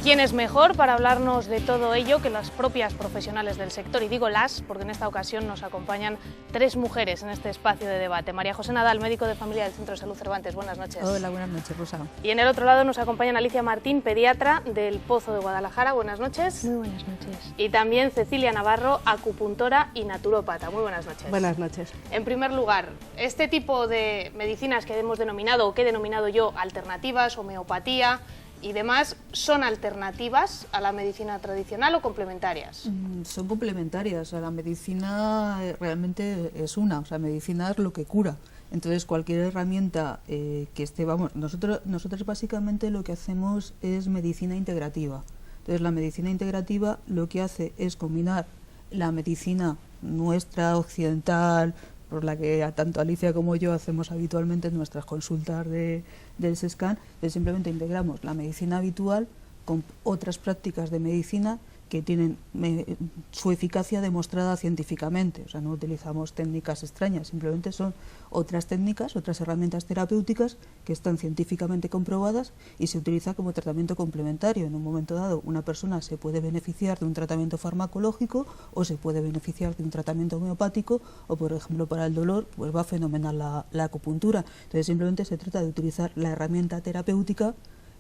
¿Quién es mejor para hablarnos de todo ello que las propias profesionales del sector? Y digo las, porque en esta ocasión nos acompañan tres mujeres en este espacio de debate. María José Nadal, médico de familia del Centro de Salud Cervantes. Buenas noches. Hola, buenas noches, Rosa. Y en el otro lado nos acompañan Alicia Martín, pediatra del Pozo de Guadalajara. Buenas noches. Muy buenas noches. Y también Cecilia Navarro, acupuntora y naturópata. Muy buenas noches. Buenas noches. En primer lugar, este tipo de medicinas que hemos denominado, o que he denominado yo, alternativas, homeopatía y demás, ¿son alternativas a la medicina tradicional o complementarias? Son complementarias. La medicina realmente es una, o sea, medicina es lo que cura. Entonces, cualquier herramienta que esté, nosotros básicamente lo que hacemos es medicina integrativa. Entonces, la medicina integrativa lo que hace es combinar la medicina nuestra, occidental, por la que tanto Alicia como yo hacemos habitualmente en nuestras consultas del SESCAN, que simplemente integramos la medicina habitual con otras prácticas de medicina que tienen su eficacia demostrada científicamente. O sea, no utilizamos técnicas extrañas, simplemente son otras técnicas, otras herramientas terapéuticas que están científicamente comprobadas y se utiliza como tratamiento complementario. En un momento dado, una persona se puede beneficiar de un tratamiento farmacológico o se puede beneficiar de un tratamiento homeopático, o por ejemplo para el dolor pues va fenomenal la acupuntura. Entonces simplemente se trata de utilizar la herramienta terapéutica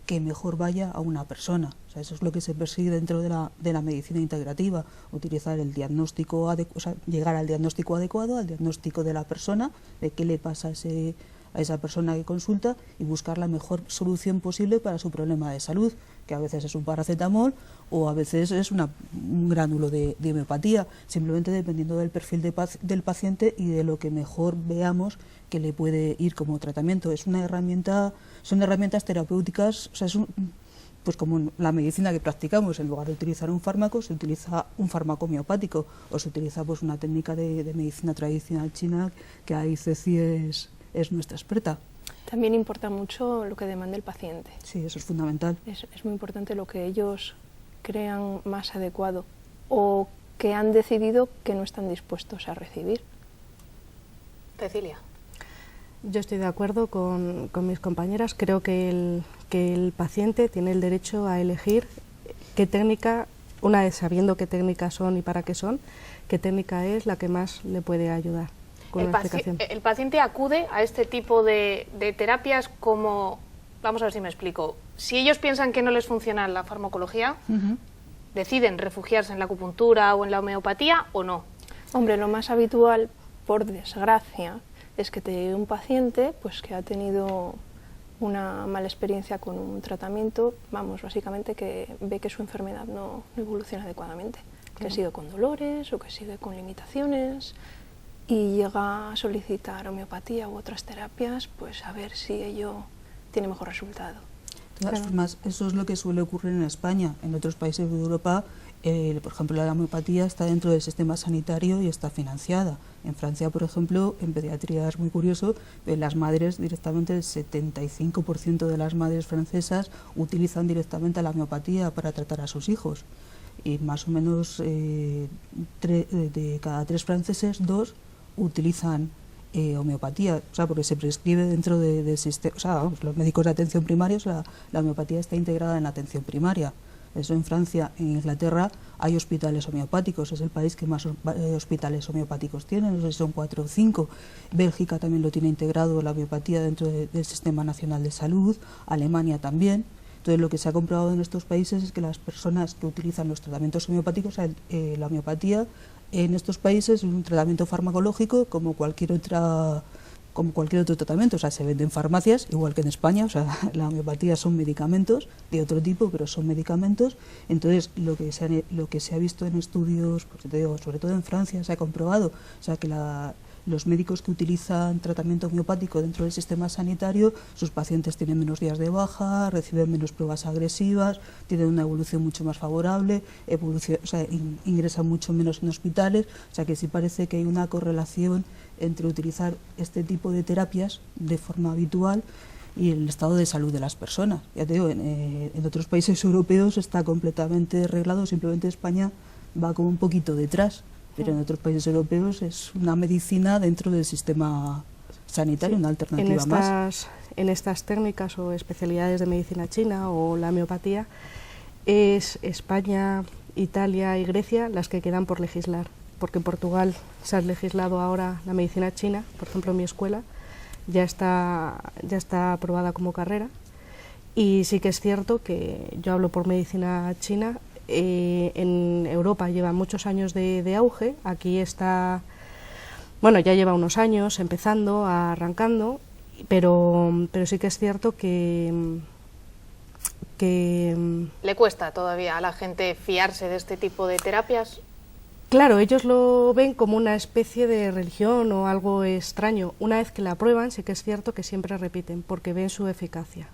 que mejor vaya a una persona. O sea, eso es lo que se persigue dentro de la medicina integrativa, utilizar el diagnóstico o sea, llegar al diagnóstico adecuado, al diagnóstico de la persona, de qué le pasa a esa persona que consulta, y buscar la mejor solución posible para su problema de salud, que a veces es un paracetamol o a veces es un gránulo de homeopatía, simplemente dependiendo del perfil del paciente y de lo que mejor veamos que le puede ir como tratamiento. Son herramientas terapéuticas, o sea, pues como la medicina que practicamos, en lugar de utilizar un fármaco, se utiliza un fármaco homeopático, o se utiliza pues una técnica de medicina tradicional china, que ahí Ceci es nuestra experta. También importa mucho lo que demande el paciente. Sí, eso es fundamental. Es muy importante lo que ellos crean más adecuado o que han decidido que no están dispuestos a recibir. Cecilia. Yo estoy de acuerdo con mis compañeras. Creo que el paciente tiene el derecho a elegir qué técnica, una vez sabiendo qué técnicas son y para qué son, qué técnica es la que más le puede ayudar. El paciente acude a este tipo de terapias como, vamos a ver si me explico, si ellos piensan que no les funciona la farmacología, ¿deciden refugiarse en la acupuntura o en la homeopatía o no? Hombre, lo más habitual, por desgracia, es que te llegue un paciente pues que ha tenido una mala experiencia con un tratamiento, básicamente que ve que su enfermedad no evoluciona adecuadamente, que sigue con dolores o que sigue con limitaciones, y llega a solicitar homeopatía u otras terapias, pues a ver si ello tiene mejor resultado. De todas formas, eso es lo que suele ocurrir en España. En otros países de Europa, por ejemplo, la homeopatía está dentro del sistema sanitario y está financiada. En Francia, por ejemplo, en pediatría es muy curioso, las madres directamente, el 75% de las madres francesas utilizan directamente la homeopatía para tratar a sus hijos. Y más o menos de cada 3 franceses, 2 utilizan homeopatía, o sea, porque se prescribe dentro del sistema, o sea, los médicos de atención primaria, o sea, la homeopatía está integrada en la atención primaria. Eso en Francia, en Inglaterra hay hospitales homeopáticos, es el país que más hospitales homeopáticos tiene, no sé si son 4 o 5. Bélgica también lo tiene integrado, la homeopatía, dentro del Sistema Nacional de Salud, Alemania también. Entonces, lo que se ha comprobado en estos países es que las personas que utilizan los tratamientos homeopáticos, la homeopatía en estos países es un tratamiento farmacológico como cualquier otro tratamiento. O sea, se vende en farmacias, igual que en España. O sea, la homeopatía son medicamentos de otro tipo, pero son medicamentos. Entonces, lo que se ha visto en estudios, pues te digo, sobre todo en Francia, se ha comprobado, o sea, que los médicos que utilizan tratamiento homeopático dentro del sistema sanitario, sus pacientes tienen menos días de baja, reciben menos pruebas agresivas, tienen una evolución mucho más favorable, ingresan mucho menos en hospitales. O sea, que sí parece que hay una correlación entre utilizar este tipo de terapias de forma habitual y el estado de salud de las personas. Ya te digo, en otros países europeos está completamente arreglado, simplemente España va como un poquito detrás. Pero en otros países europeos es una medicina dentro del sistema sanitario, una alternativa más. En estas técnicas o especialidades de medicina china o la homeopatía, es España, Italia y Grecia las que quedan por legislar, porque en Portugal se ha legislado ahora la medicina china, por ejemplo en mi escuela ya está aprobada como carrera, y sí que es cierto que yo hablo por medicina china, en Europa lleva muchos años de auge, aquí está, bueno, ya lleva unos años empezando, arrancando, pero sí que es cierto que ¿Le cuesta todavía a la gente fiarse de este tipo de terapias? Claro, ellos lo ven como una especie de religión o algo extraño. Una vez que la prueban, sí que es cierto que siempre repiten, porque ven su eficacia.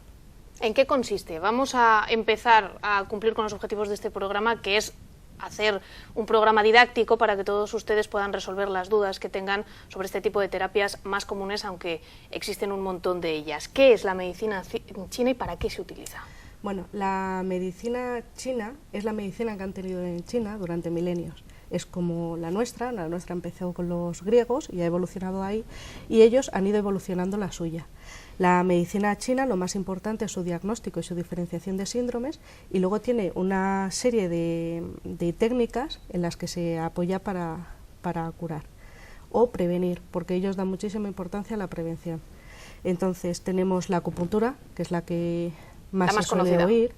¿En qué consiste? Vamos a empezar a cumplir con los objetivos de este programa, que es hacer un programa didáctico para que todos ustedes puedan resolver las dudas que tengan sobre este tipo de terapias más comunes, aunque existen un montón de ellas. ¿Qué es la medicina china y para qué se utiliza? Bueno, la medicina china es la medicina que han tenido en China durante milenios. Es como la nuestra empezó con los griegos y ha evolucionado ahí, y ellos han ido evolucionando la suya. La medicina china, lo más importante es su diagnóstico y su diferenciación de síndromes, y luego tiene una serie de técnicas en las que se apoya para curar o prevenir, porque ellos dan muchísima importancia a la prevención. Entonces tenemos la acupuntura, que es la que más se suele conocida. oír,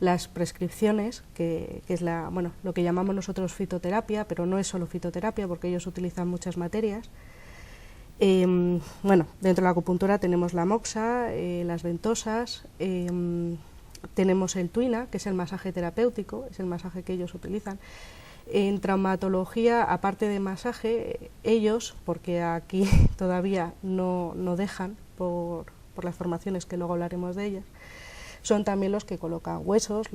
las prescripciones, que es lo que llamamos nosotros fitoterapia, pero no es solo fitoterapia porque ellos utilizan muchas materias. Dentro de la acupuntura tenemos la moxa, las ventosas, tenemos el tuina, que es el masaje terapéutico, es el masaje que ellos utilizan. En traumatología, aparte de masaje, ellos, porque aquí todavía no dejan por las formaciones que luego hablaremos de ellas, son también los que colocan huesos,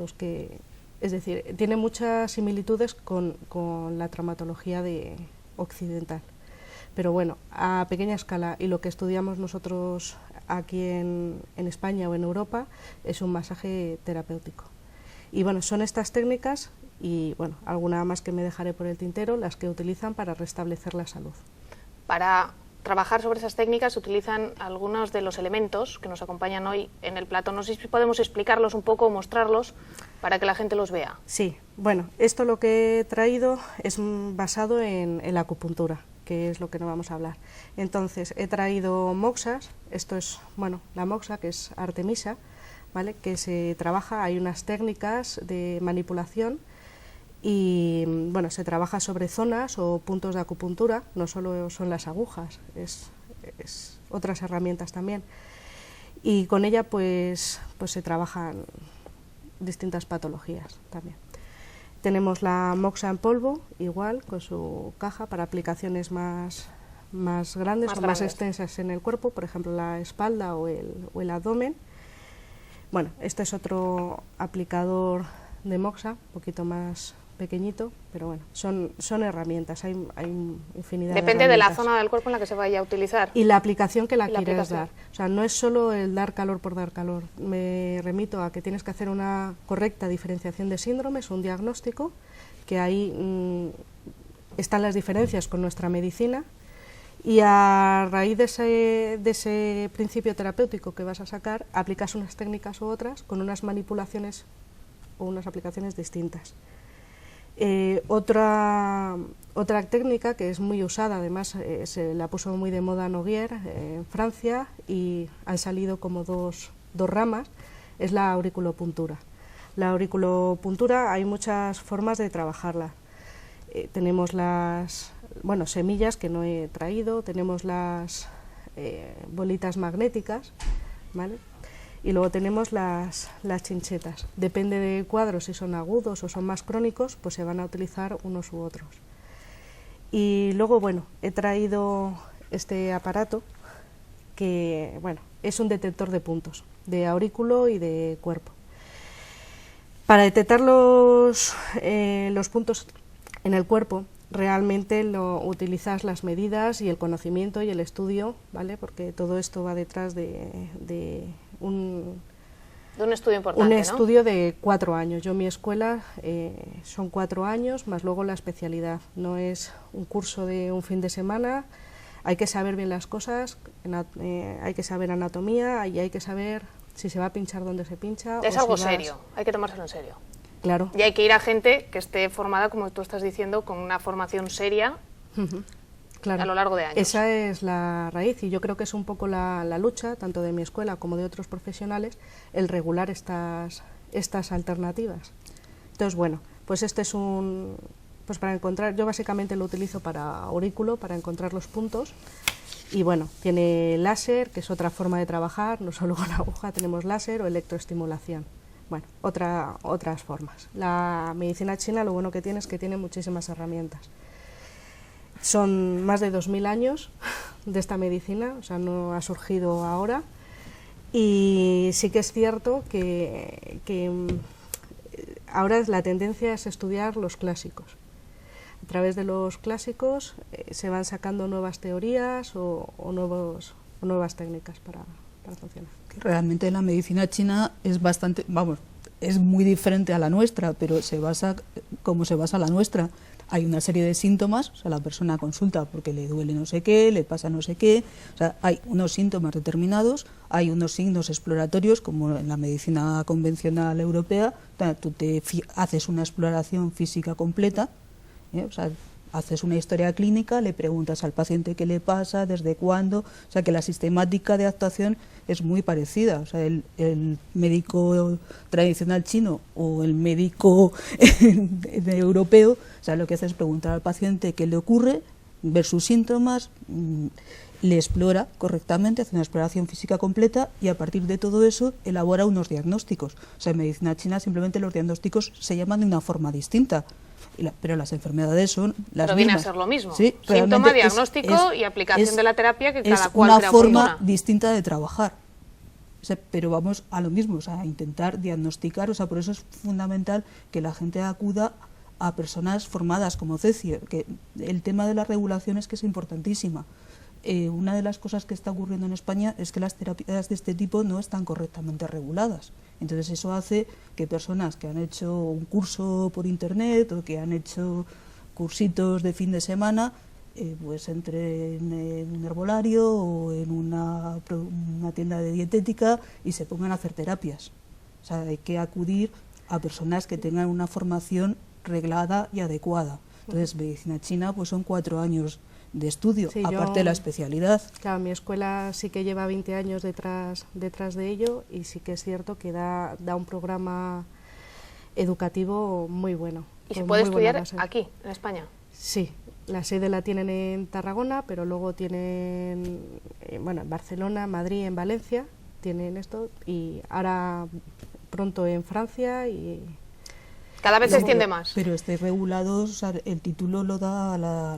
es decir, tiene muchas similitudes con la traumatología occidental. Pero bueno, a pequeña escala, y lo que estudiamos nosotros aquí en España o en Europa es un masaje terapéutico. Y bueno, son estas técnicas y bueno, alguna más que me dejaré por el tintero, las que utilizan para restablecer la salud. Para trabajar sobre esas técnicas se utilizan algunos de los elementos que nos acompañan hoy en el plato. No sé si podemos explicarlos un poco o mostrarlos para que la gente los vea. Sí, bueno, esto lo que he traído es basado en la acupuntura, que es lo que no vamos a hablar. Entonces, he traído moxas, esto es, la moxa, que es Artemisa, ¿vale?, que se trabaja, hay unas técnicas de manipulación y, se trabaja sobre zonas o puntos de acupuntura, no solo son las agujas, es otras herramientas también. Y con ella, pues se trabajan distintas patologías también. Tenemos la moxa en polvo, igual, con su caja para aplicaciones más grandes o más extensas en el cuerpo, por ejemplo la espalda o el abdomen. Bueno, este es otro aplicador de moxa, un poquito más pequeñito, pero bueno, son herramientas, hay infinidad de herramientas. Depende de la zona del cuerpo en la que se vaya a utilizar. Y la aplicación que quieres dar. O sea, no es solo el dar calor por dar calor. Me remito a que tienes que hacer una correcta diferenciación de síndromes, un diagnóstico, que ahí están las diferencias con nuestra medicina, y a raíz de ese principio terapéutico que vas a sacar, aplicas unas técnicas u otras con unas manipulaciones o unas aplicaciones distintas. Otra técnica que es muy usada, además se la puso muy de moda Noguer en Francia, y han salido como dos ramas, es la auriculopuntura. La auriculopuntura hay muchas formas de trabajarla. Tenemos las semillas, que no he traído, tenemos las bolitas magnéticas, ¿vale?, y luego tenemos las chinchetas. Depende de cuadros, si son agudos o son más crónicos, pues se van a utilizar unos u otros. Y luego, he traído este aparato que, es un detector de puntos, de aurículo y de cuerpo. Para detectar los puntos en el cuerpo, realmente utilizas las medidas y el conocimiento y el estudio, ¿vale?, porque todo esto va detrás de un estudio importante, un estudio de 4 años. Yo, mi escuela son 4 años, más luego la especialidad. No es un curso de un fin de semana, hay que saber bien las cosas, hay que saber anatomía y hay que saber si se va a pinchar dónde se pincha. Es algo serio, hay que tomárselo en serio. Claro. Y hay que ir a gente que esté formada, como tú estás diciendo, con una formación seria Claro. a lo largo de años. Esa es la raíz y yo creo que es un poco la lucha, tanto de mi escuela como de otros profesionales, el regular estas alternativas. Entonces, bueno, pues este es pues para encontrar, yo básicamente lo utilizo para aurículo, para encontrar los puntos. Y bueno, tiene láser, que es otra forma de trabajar, no solo con aguja, tenemos láser o electroestimulación. Bueno, otras formas. La medicina china lo bueno que tiene es que tiene muchísimas herramientas. Son más de 2000 años de esta medicina, o sea, no ha surgido ahora. Y sí que es cierto que ahora la tendencia es estudiar los clásicos. A través de los clásicos se van sacando nuevas teorías o nuevas técnicas para funcionar. Realmente la medicina china es bastante, es muy diferente a la nuestra, pero se basa como se basa la nuestra. Hay una serie de síntomas, o sea, la persona consulta porque le duele no sé qué, le pasa no sé qué, o sea, hay unos síntomas determinados, hay unos signos exploratorios, como en la medicina convencional europea, tú haces una exploración física completa, o sea, haces una historia clínica, le preguntas al paciente qué le pasa, desde cuándo, o sea que la sistemática de actuación es muy parecida. O sea, el médico tradicional chino o el médico europeo, o sea, lo que hace es preguntar al paciente qué le ocurre, ver sus síntomas, le explora correctamente, hace una exploración física completa y a partir de todo eso elabora unos diagnósticos. O sea, en medicina china simplemente los diagnósticos se llaman de una forma distinta. Pero las enfermedades son las pero mismas. Viene a ser lo mismo. Sí, síntoma, diagnóstico y aplicación de la terapia que cada cual crea oportuna. Es una forma oportuna. distinta de trabajar. O sea, pero vamos a lo mismo, o sea, a intentar diagnosticar, o sea, por eso es fundamental que la gente acuda a personas formadas como Ceci, que el tema de la regulación es que es importantísima. Una de las cosas que está ocurriendo en España es que las terapias de este tipo no están correctamente reguladas. Entonces eso hace que personas que han hecho un curso por internet o que han hecho cursitos de fin de semana, pues entren en un herbolario o en una tienda de dietética y se pongan a hacer terapias. O sea, hay que acudir a personas que tengan una formación reglada y adecuada. Entonces, medicina china pues son 4 años de estudio, sí, aparte de la especialidad. Claro, mi escuela sí que lleva 20 años detrás de ello y sí que es cierto que da un programa educativo muy bueno. ¿Y se puede estudiar aquí, en España? Sí, la sede la tienen en Tarragona, pero luego tienen, en Barcelona, Madrid, en Valencia, tienen esto, y ahora pronto en Francia y... Cada vez se extiende más. Pero estáis regulados, o sea, el título lo da la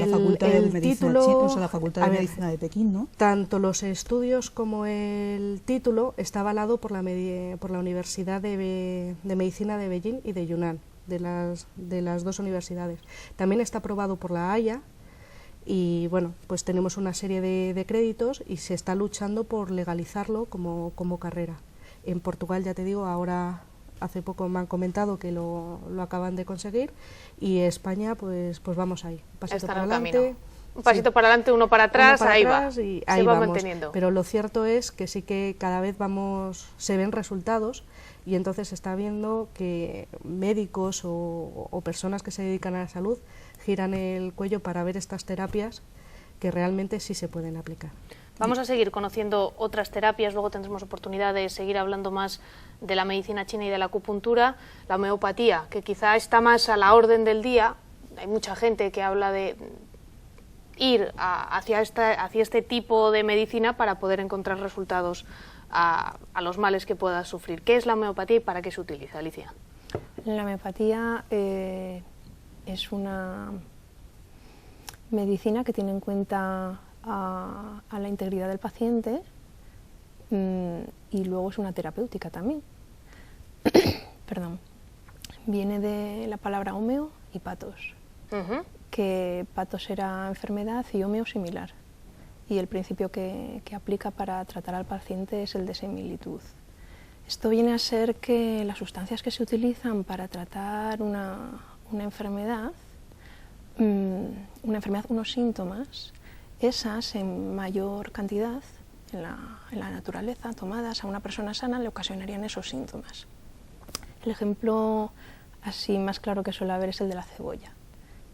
Facultad de Medicina China, o sea, la Facultad de Medicina de Pekín, ¿no? Tanto los estudios como el título está avalado por la Universidad de Medicina de Beijing y de Yunnan, de las dos universidades. También está aprobado por la Haya y bueno, pues tenemos una serie de créditos y se está luchando por legalizarlo como carrera. En Portugal, ya te digo, ahora... Hace poco me han comentado que lo acaban de conseguir y España pues vamos ahí, un pasito para adelante. Un pasito para adelante, uno para atrás, ahí va. Y ahí va vamos. manteniendo. Pero lo cierto es que sí que cada vez se ven resultados y entonces se está viendo que médicos o personas que se dedican a la salud giran el cuello para ver estas terapias que realmente sí se pueden aplicar. Vamos a seguir conociendo otras terapias, luego tendremos oportunidad de seguir hablando más de la medicina china y de la acupuntura, la homeopatía, que quizá está más a la orden del día. Hay mucha gente que habla de ir hacia este tipo de medicina para poder encontrar resultados a los males que puedas sufrir. ¿Qué es la homeopatía y para qué se utiliza, Alicia? La homeopatía es una medicina que tiene en cuenta a la integridad del paciente y luego es una terapéutica también. Perdón. Viene de la palabra homeo y patos, que patos era enfermedad y homeo similar. Y el principio que aplica para tratar al paciente es el de similitud. Esto viene a ser que las sustancias que se utilizan para tratar una enfermedad, unos síntomas, esas en mayor cantidad en la naturaleza, tomadas a una persona sana, le ocasionarían esos síntomas. El ejemplo así más claro que suele haber es el de la cebolla,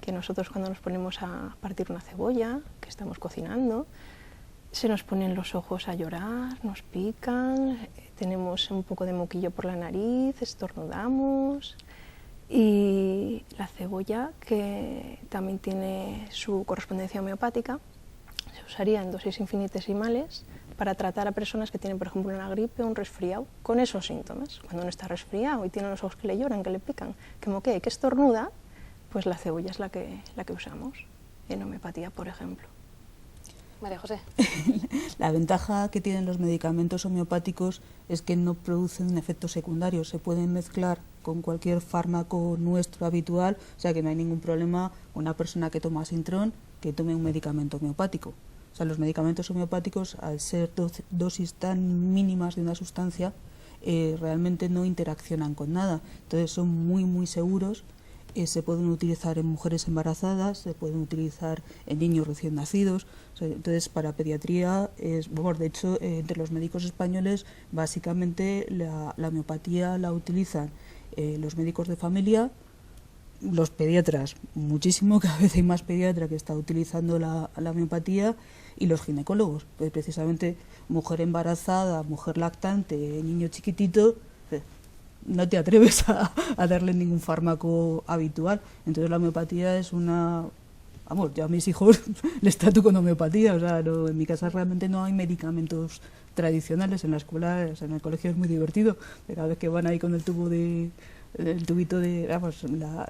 que nosotros cuando nos ponemos a partir una cebolla, que estamos cocinando, se nos ponen los ojos a llorar, nos pican, tenemos un poco de moquillo por la nariz, estornudamos. Y la cebolla, que también tiene su correspondencia homeopática, se usaría en dosis infinitesimales para tratar a personas que tienen, por ejemplo, una gripe o un resfriado con esos síntomas. Cuando uno está resfriado y tiene los ojos que le lloran, que le pican, que moquea, que estornuda, pues la cebolla es la que usamos en homeopatía, por ejemplo. María José. La ventaja que tienen los medicamentos homeopáticos es que no producen efectos secundarios, se pueden mezclar con cualquier fármaco nuestro habitual, o sea que no hay ningún problema una persona que toma Sintrón que tome un medicamento homeopático. O sea, los medicamentos homeopáticos, al ser dosis tan mínimas de una sustancia, realmente no interaccionan con nada, entonces son muy seguros. Se pueden utilizar en mujeres embarazadas, se pueden utilizar en niños recién nacidos. O sea, entonces, para pediatría, de hecho, entre los médicos españoles, básicamente la homeopatía la utilizan los médicos de familia, los pediatras muchísimo, cada vez hay más pediatra que está utilizando la homeopatía, y los ginecólogos, pues precisamente mujer embarazada, mujer lactante, niño chiquitito, no te atreves a darle ningún fármaco habitual. Entonces la homeopatía es una... Vamos, yo a mis hijos les trato con homeopatía, o sea, no, en mi casa realmente no hay medicamentos tradicionales. En la escuela, o sea, en el colegio es muy divertido, pero cada vez que van ahí con el tubito de...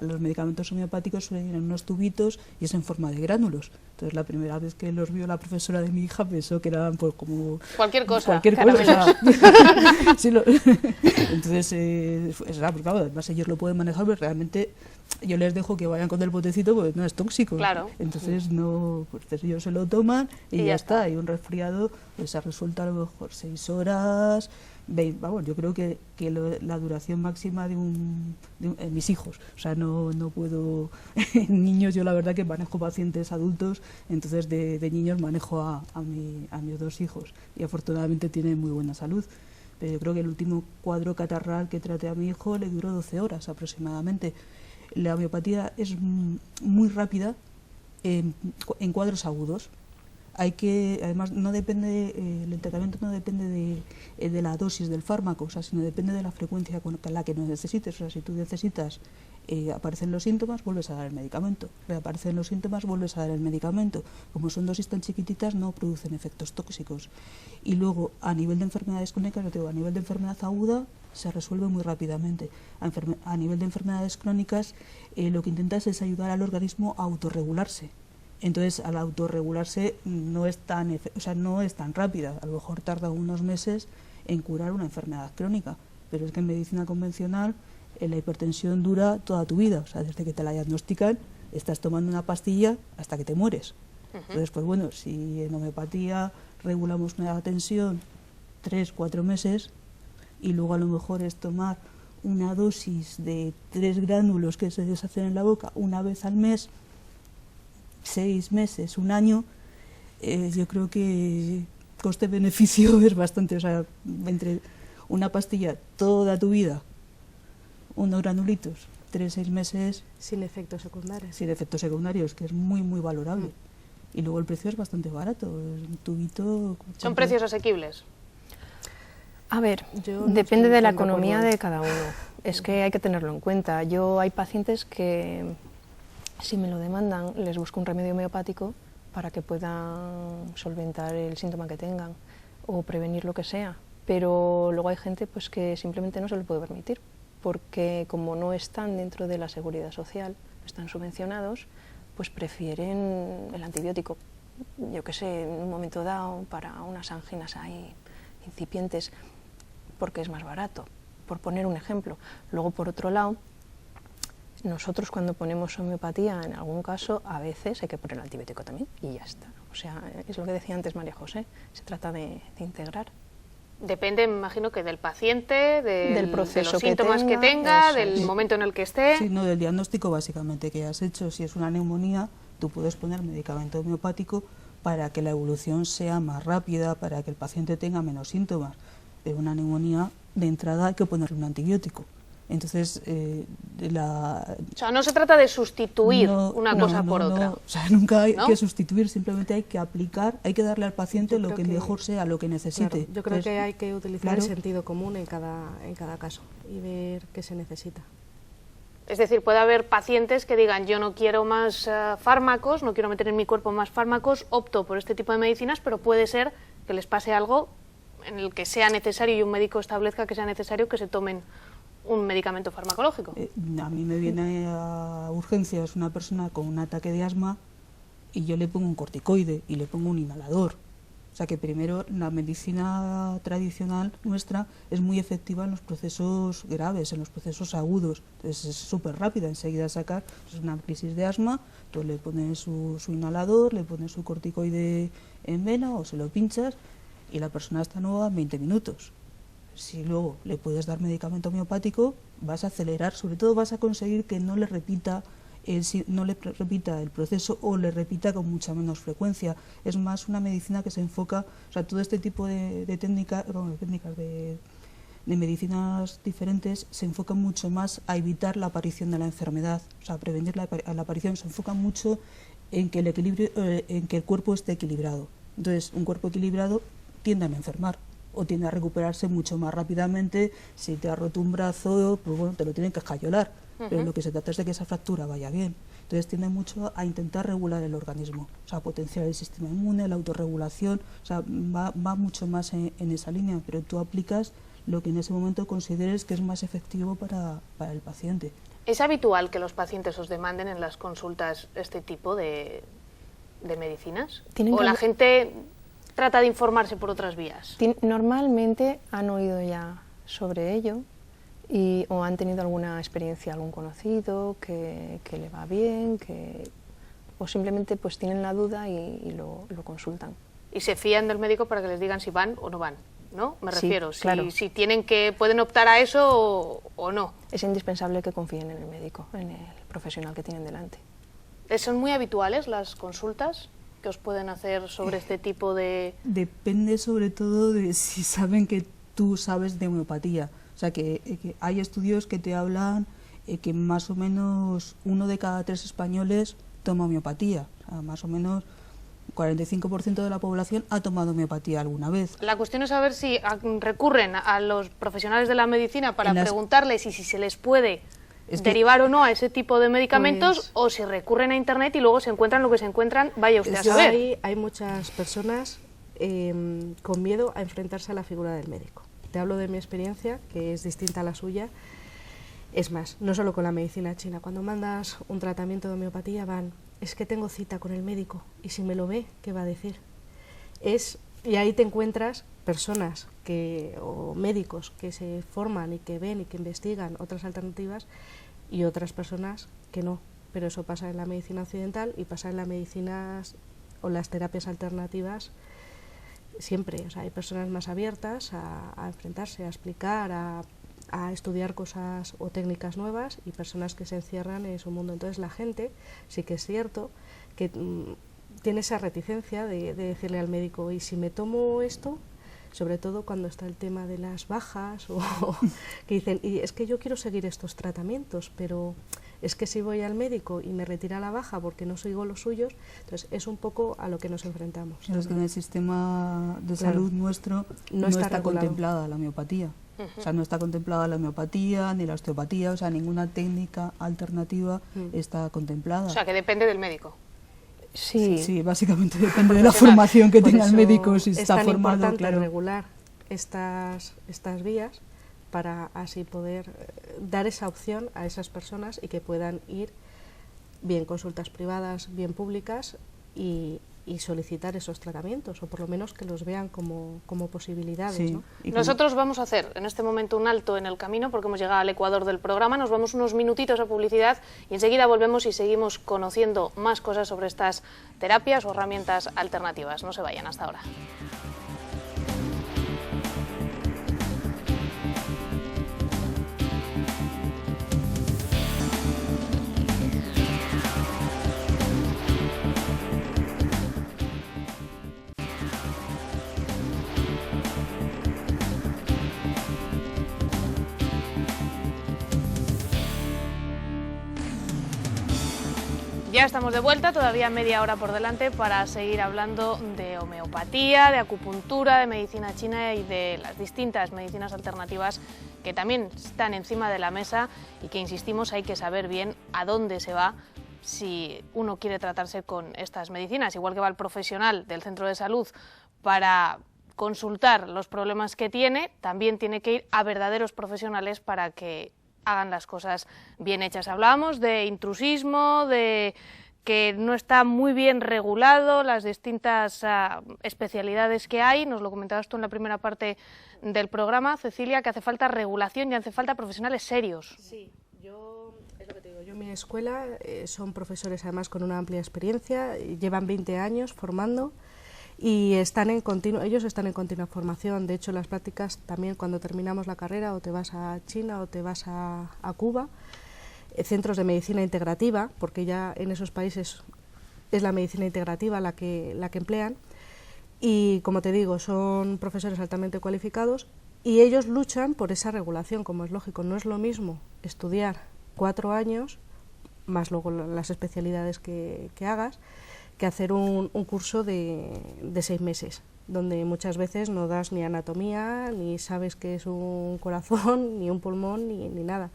los medicamentos homeopáticos suelen ir en unos tubitos y es en forma de gránulos. Entonces la primera vez que los vio la profesora de mi hija pensó que eran pues como... Cualquier cosa. Sí, entonces, pues, claro, además ellos lo pueden manejar, pero realmente yo les dejo que vayan con el botecito porque no es tóxico. Claro. Entonces no, pues ellos se lo toman y ya está. Y un resfriado pues se ha resuelto a lo mejor 6 horas... yo creo que la duración máxima de mis hijos, o sea, no puedo niños, yo la verdad que manejo pacientes adultos, entonces de niños manejo a mis 2 hijos y afortunadamente tienen muy buena salud, pero yo creo que el último cuadro catarral que traté a mi hijo le duró 12 horas aproximadamente. La homeopatía es muy rápida en cuadros agudos. Además, no depende, el tratamiento no depende de la dosis del fármaco, o sea, sino depende de la frecuencia con la que lo necesites. O sea, si tú necesitas, aparecen los síntomas, vuelves a dar el medicamento. Reaparecen los síntomas, vuelves a dar el medicamento. Como son dosis tan chiquititas, no producen efectos tóxicos. Y luego, a nivel de enfermedades crónicas, a nivel de enfermedad aguda, se resuelve muy rápidamente. A nivel de enfermedades crónicas, lo que intentas es ayudar al organismo a autorregularse. Entonces, al autorregularse no es tan rápida, a lo mejor tarda unos meses en curar una enfermedad crónica, pero es que en medicina convencional la hipertensión dura toda tu vida, o sea, desde que te la diagnostican estás tomando una pastilla hasta que te mueres. Entonces, pues bueno, si en homeopatía regulamos una tensión 3-4 meses y luego a lo mejor es tomar una dosis de 3 gránulos que se deshacen en la boca una vez al mes, 6 meses, un año, yo creo que coste-beneficio es bastante, o sea, entre una pastilla toda tu vida, unos granulitos, 3-6 meses... Sin efectos secundarios. Sin efectos secundarios, que es muy valorable. Y luego el precio es bastante barato, un tubito... ¿Son precios asequibles? A ver, depende de la economía de cada uno. Es que hay que tenerlo en cuenta. Hay pacientes que... Si me lo demandan, les busco un remedio homeopático para que puedan solventar el síntoma que tengan o prevenir lo que sea. Pero luego hay gente pues que simplemente no se lo puede permitir, porque como no están dentro de la seguridad social, no están subvencionados, pues prefieren el antibiótico. Yo qué sé, en un momento dado, para unas anginas ahí incipientes, porque es más barato, por poner un ejemplo. Luego, por otro lado, nosotros cuando ponemos homeopatía, en algún caso, a veces hay que poner el antibiótico también y ya está. O sea, es lo que decía antes María José, se trata de integrar. Depende, me imagino, que del paciente, del proceso, de los síntomas que tenga, del momento en el que esté. Sí, no, del diagnóstico básicamente que has hecho. Si es una neumonía, tú puedes poner medicamento homeopático para que la evolución sea más rápida, para que el paciente tenga menos síntomas. De una neumonía, de entrada hay que ponerle un antibiótico. Entonces, o sea, no se trata de sustituir una cosa por otra. No. O sea, nunca hay ¿No? que sustituir, simplemente hay que aplicar, hay que darle al paciente lo que mejor sea, lo que necesite. Claro, yo creo que hay que utilizar claro, el sentido común en cada caso y ver qué se necesita. Es decir, puede haber pacientes que digan, yo no quiero más fármacos, no quiero meter en mi cuerpo más fármacos, opto por este tipo de medicinas, pero puede ser que les pase algo en el que sea necesario y un médico establezca que sea necesario que se tomen un medicamento farmacológico. A mí me viene a urgencias una persona con un ataque de asma y yo le pongo un corticoide y le pongo un inhalador. O sea que primero la medicina tradicional nuestra es muy efectiva en los procesos graves, en los procesos agudos. Entonces es súper rápida, enseguida sacar, es una crisis de asma, tú le pones su inhalador, le pones su corticoide en vena o se lo pinchas y la persona está nueva en 20 minutos. Si luego le puedes dar medicamento homeopático, vas a acelerar, sobre todo vas a conseguir que no le repita el proceso o le repita con mucha menos frecuencia. Es más una medicina que se enfoca, o sea, todo este tipo de técnicas de medicinas diferentes se enfocan mucho más a evitar la aparición de la enfermedad, o sea, a prevenir la aparición, se enfoca mucho en que el cuerpo esté equilibrado. Entonces, un cuerpo equilibrado tiende a no enfermar o tiende a recuperarse mucho más rápidamente. Si te ha roto un brazo, pues bueno, te lo tienen que escayolar, pero lo que se trata es de que esa fractura vaya bien. Entonces tiende mucho a intentar regular el organismo, o sea, potenciar el sistema inmune, la autorregulación, o sea, va mucho más en esa línea, pero tú aplicas lo que en ese momento consideres que es más efectivo para el paciente. ¿Es habitual que los pacientes os demanden en las consultas este tipo de medicinas? ¿O la gente trata de informarse por otras vías? Normalmente han oído ya sobre ello o han tenido alguna experiencia, algún conocido que le va bien, o simplemente pues tienen la duda y lo consultan. Y se fían del médico para que les digan si van o no van, ¿no? Me refiero, sí, claro. si pueden optar a eso o no. Es indispensable que confíen en el médico, en el profesional que tienen delante. ¿Son muy habituales las consultas que os pueden hacer sobre este tipo de...? Depende sobre todo de si saben que tú sabes de homeopatía. O sea, que hay estudios que te hablan que más o menos 1 de cada 3 españoles toma homeopatía. O sea, más o menos 45% de la población ha tomado homeopatía alguna vez. La cuestión es saber si recurren a los profesionales de la medicina para preguntarles y si se les puede derivar o no a ese tipo de medicamentos, pues, o si recurren a internet y luego se encuentran lo que se encuentran, vaya usted a saber. Hay muchas personas con miedo a enfrentarse a la figura del médico. Te hablo de mi experiencia, que es distinta a la suya. Es más, no solo con la medicina china. Cuando mandas un tratamiento de homeopatía es que tengo cita con el médico y si me lo ve, ¿qué va a decir? Y ahí te encuentras personas o médicos que se forman y que ven y que investigan otras alternativas y otras personas que no. Pero eso pasa en la medicina occidental y pasa en las medicinas o las terapias alternativas siempre. O sea, hay personas más abiertas a enfrentarse, a explicar, a estudiar cosas o técnicas nuevas y personas que se encierran en su mundo. Entonces la gente sí que es cierto que tiene esa reticencia de decirle al médico, y si me tomo esto, sobre todo cuando está el tema de las bajas o que dicen, y es que yo quiero seguir estos tratamientos, pero es que si voy al médico y me retira la baja porque no sigo los suyos, entonces es un poco a lo que nos enfrentamos. Es que en el sistema de salud nuestro no está contemplada la homeopatía. O sea, no está contemplada la homeopatía ni la osteopatía, o sea, ninguna técnica alternativa está contemplada. O sea, que depende del médico. Sí, básicamente depende de la formación que tenga el médico, si está formado. Es tan importante claro, regular estas vías para así poder dar esa opción a esas personas y que puedan ir bien consultas privadas, bien públicas y solicitar esos tratamientos, o por lo menos que los vean como posibilidades. Sí, ¿no? Nosotros vamos a hacer en este momento un alto en el camino porque hemos llegado al ecuador del programa, nos vamos unos minutitos a publicidad y enseguida volvemos y seguimos conociendo más cosas sobre estas terapias o herramientas alternativas. No se vayan, hasta ahora. Ya estamos de vuelta, todavía media hora por delante para seguir hablando de homeopatía, de acupuntura, de medicina china y de las distintas medicinas alternativas que también están encima de la mesa y que, insistimos, hay que saber bien a dónde se va si uno quiere tratarse con estas medicinas. Igual que va el profesional del centro de salud para consultar los problemas que tiene, también tiene que ir a verdaderos profesionales para que hagan las cosas bien hechas. Hablábamos de intrusismo, de que no está muy bien regulado las distintas especialidades que hay. Nos lo comentabas tú en la primera parte del programa, Cecilia, que hace falta regulación y hace falta profesionales serios. Sí, es lo que te digo, yo en mi escuela son profesores además con una amplia experiencia, llevan 20 años formando y ellos están en continua formación. De hecho, las prácticas también, cuando terminamos la carrera, o te vas a China o te vas a Cuba, centros de medicina integrativa, porque ya en esos países es la medicina integrativa la que emplean, y como te digo, son profesores altamente cualificados y ellos luchan por esa regulación, como es lógico. No es lo mismo estudiar 4 años, más luego las especialidades que hagas, que hacer un curso de 6 meses, donde muchas veces no das ni anatomía, ni sabes qué es un corazón, ni un pulmón, ni nada,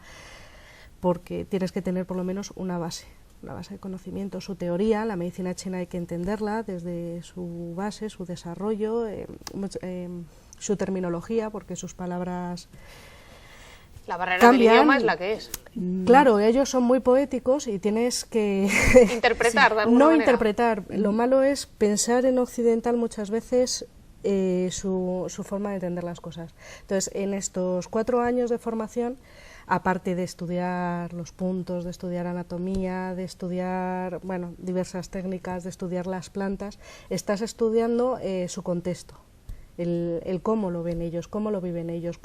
porque tienes que tener por lo menos una base de conocimiento. Su teoría, la medicina china, hay que entenderla desde su base, su desarrollo, su terminología, porque sus palabras La barrera cambian. del idioma es la que es. Claro, ellos son muy poéticos y tienes que Interpretar, de alguna no manera. interpretar. Lo malo es pensar en occidental muchas veces su forma de entender las cosas. Entonces, en estos 4 años de formación, aparte de estudiar los puntos, de estudiar anatomía, de estudiar diversas técnicas, de estudiar las plantas, estás estudiando su contexto. El cómo lo ven ellos, cómo lo viven ellos,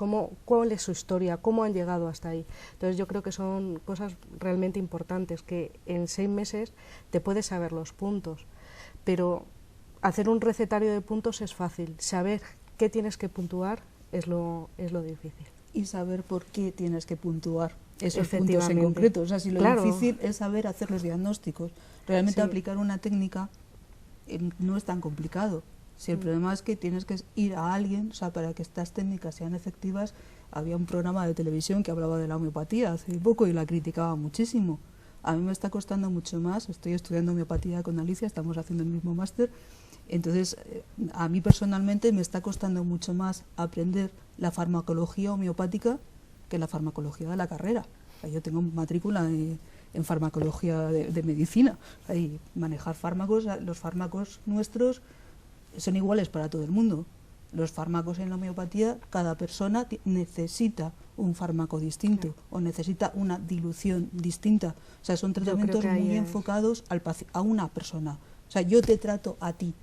cuál es su historia, cómo han llegado hasta ahí. Entonces yo creo que son cosas realmente importantes, que en 6 meses te puedes saber los puntos, pero hacer un recetario de puntos es fácil, saber qué tienes que puntuar es lo difícil. Y saber por qué tienes que puntuar esos puntos en concreto. O sea, si lo difícil es saber hacer los diagnósticos. Realmente aplicar una técnica no es tan complicado. Si el problema es que tienes que ir a alguien, o sea, para que estas técnicas sean efectivas. Había un programa de televisión que hablaba de la homeopatía hace poco y la criticaba muchísimo. A mí me está costando mucho más, estoy estudiando homeopatía con Alicia, estamos haciendo el mismo máster, entonces a mí personalmente me está costando mucho más aprender la farmacología homeopática que la farmacología de la carrera. Yo tengo matrícula en farmacología de medicina, y manejar fármacos, los fármacos nuestros son iguales para todo el mundo. Los fármacos en la homeopatía, cada persona necesita un fármaco distinto o necesita una dilución distinta. O sea, son tratamientos muy enfocados a una persona. O sea, yo te trato a ti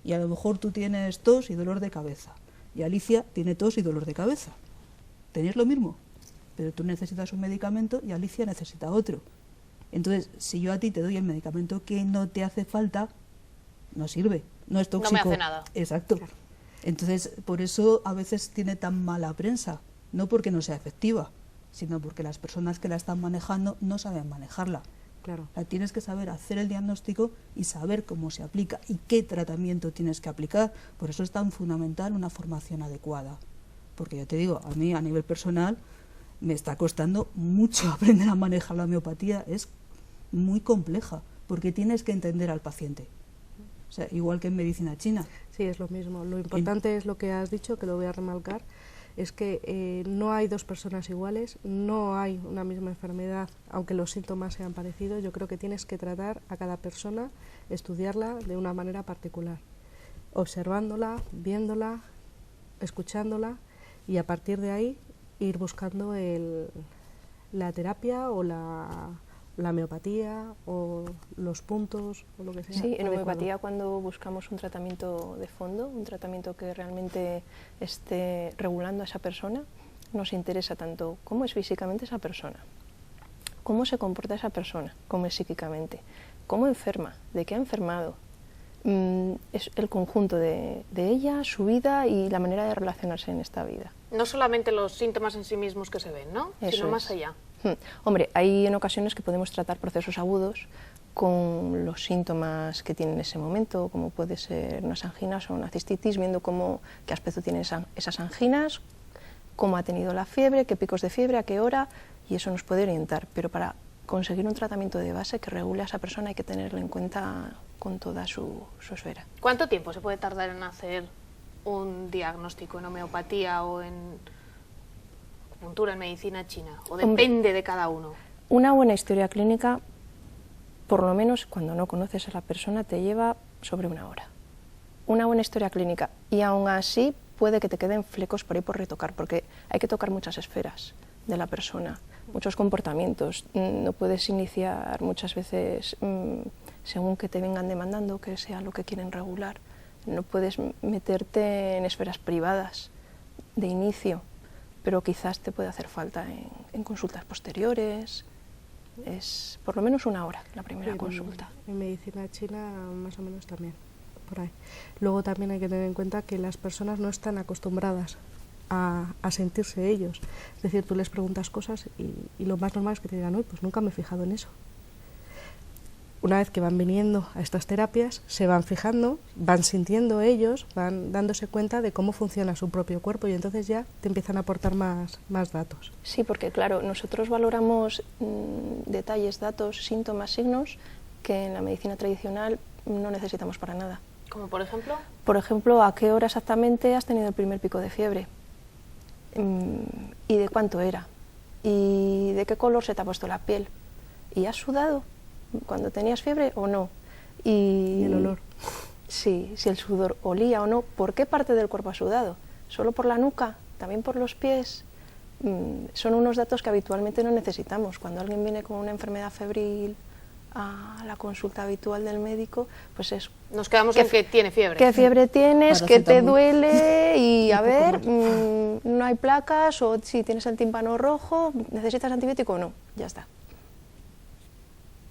y a lo mejor tú tienes tos y dolor de cabeza y Alicia tiene tos y dolor de cabeza. Tenéis lo mismo, pero tú necesitas un medicamento y Alicia necesita otro. Entonces, si yo a ti te doy el medicamento que no te hace falta, no sirve. No es tóxico. No me hace nada. Exacto. Claro. Entonces, por eso a veces tiene tan mala prensa, no porque no sea efectiva, sino porque las personas que la están manejando no saben manejarla. Claro. Tienes que saber hacer el diagnóstico y saber cómo se aplica y qué tratamiento tienes que aplicar. Por eso es tan fundamental una formación adecuada. Porque yo te digo, a mí a nivel personal me está costando mucho aprender a manejar la homeopatía. Es muy compleja, porque tienes que entender al paciente. O sea, igual que en medicina china. Sí, es lo mismo. Lo importante es lo que has dicho, que lo voy a remarcar, es que no hay 2 personas iguales, no hay una misma enfermedad, aunque los síntomas sean parecidos. Yo creo que tienes que tratar a cada persona, estudiarla de una manera particular, observándola, viéndola, escuchándola, y a partir de ahí ir buscando la terapia o la homeopatía o los puntos o lo que sea. Sí, en homeopatía, cuando buscamos un tratamiento de fondo, un tratamiento que realmente esté regulando a esa persona, nos interesa tanto cómo es físicamente esa persona, cómo se comporta esa persona, cómo es psíquicamente, cómo enferma, de qué ha enfermado. Es el conjunto de ella, su vida y la manera de relacionarse en esta vida. No solamente los síntomas en sí mismos que se ven, ¿no? Eso sino es. más allá. Hombre, hay en ocasiones que podemos tratar procesos agudos con los síntomas que tiene en ese momento, como puede ser unas anginas o una cistitis, viendo qué aspecto tienen esas anginas, cómo ha tenido la fiebre, qué picos de fiebre, a qué hora, y eso nos puede orientar. Pero para conseguir un tratamiento de base que regule a esa persona hay que tenerlo en cuenta con toda su esfera. ¿Cuánto tiempo se puede tardar en hacer un diagnóstico en homeopatía o en acupuntura, en medicina china? ¿O depende de cada uno? Una buena historia clínica, por lo menos cuando no conoces a la persona, te lleva sobre 1 hora. Una buena historia clínica, y aún así puede que te queden flecos por ahí por retocar, porque hay que tocar muchas esferas de la persona, muchos comportamientos. No puedes iniciar muchas veces según que te vengan demandando, que sea lo que quieren regular. No puedes meterte en esferas privadas de inicio, pero quizás te puede hacer falta en consultas posteriores. Es por lo menos 1 hora la primera consulta. En medicina china más o menos también, por ahí. Luego también hay que tener en cuenta que las personas no están acostumbradas a sentirse ellos. Es decir, tú les preguntas cosas y lo más normal es que te digan, uy, pues nunca me he fijado en eso. Una vez que van viniendo a estas terapias, se van fijando, van sintiendo ellos, van dándose cuenta de cómo funciona su propio cuerpo y entonces ya te empiezan a aportar más datos. Sí, porque claro, nosotros valoramos detalles, datos, síntomas, signos que en la medicina tradicional no necesitamos para nada. ¿Como por ejemplo? Por ejemplo, ¿a qué hora exactamente has tenido el primer pico de fiebre? ¿Y de cuánto era? ¿Y de qué color se te ha puesto la piel? ¿Y has sudado cuando tenías fiebre o no? Y el olor. Sí, si el sudor olía o no. ¿Por qué parte del cuerpo ha sudado? ¿Solo por la nuca? ¿También por los pies? Son unos datos que habitualmente no necesitamos. Cuando alguien viene con una enfermedad febril a la consulta habitual del médico, pues nos quedamos en que tiene fiebre. ¿Qué fiebre tienes? ¿Qué te duele? Y a ver, no hay placas, o si tienes el tímpano rojo, ¿necesitas antibiótico o no? Ya está.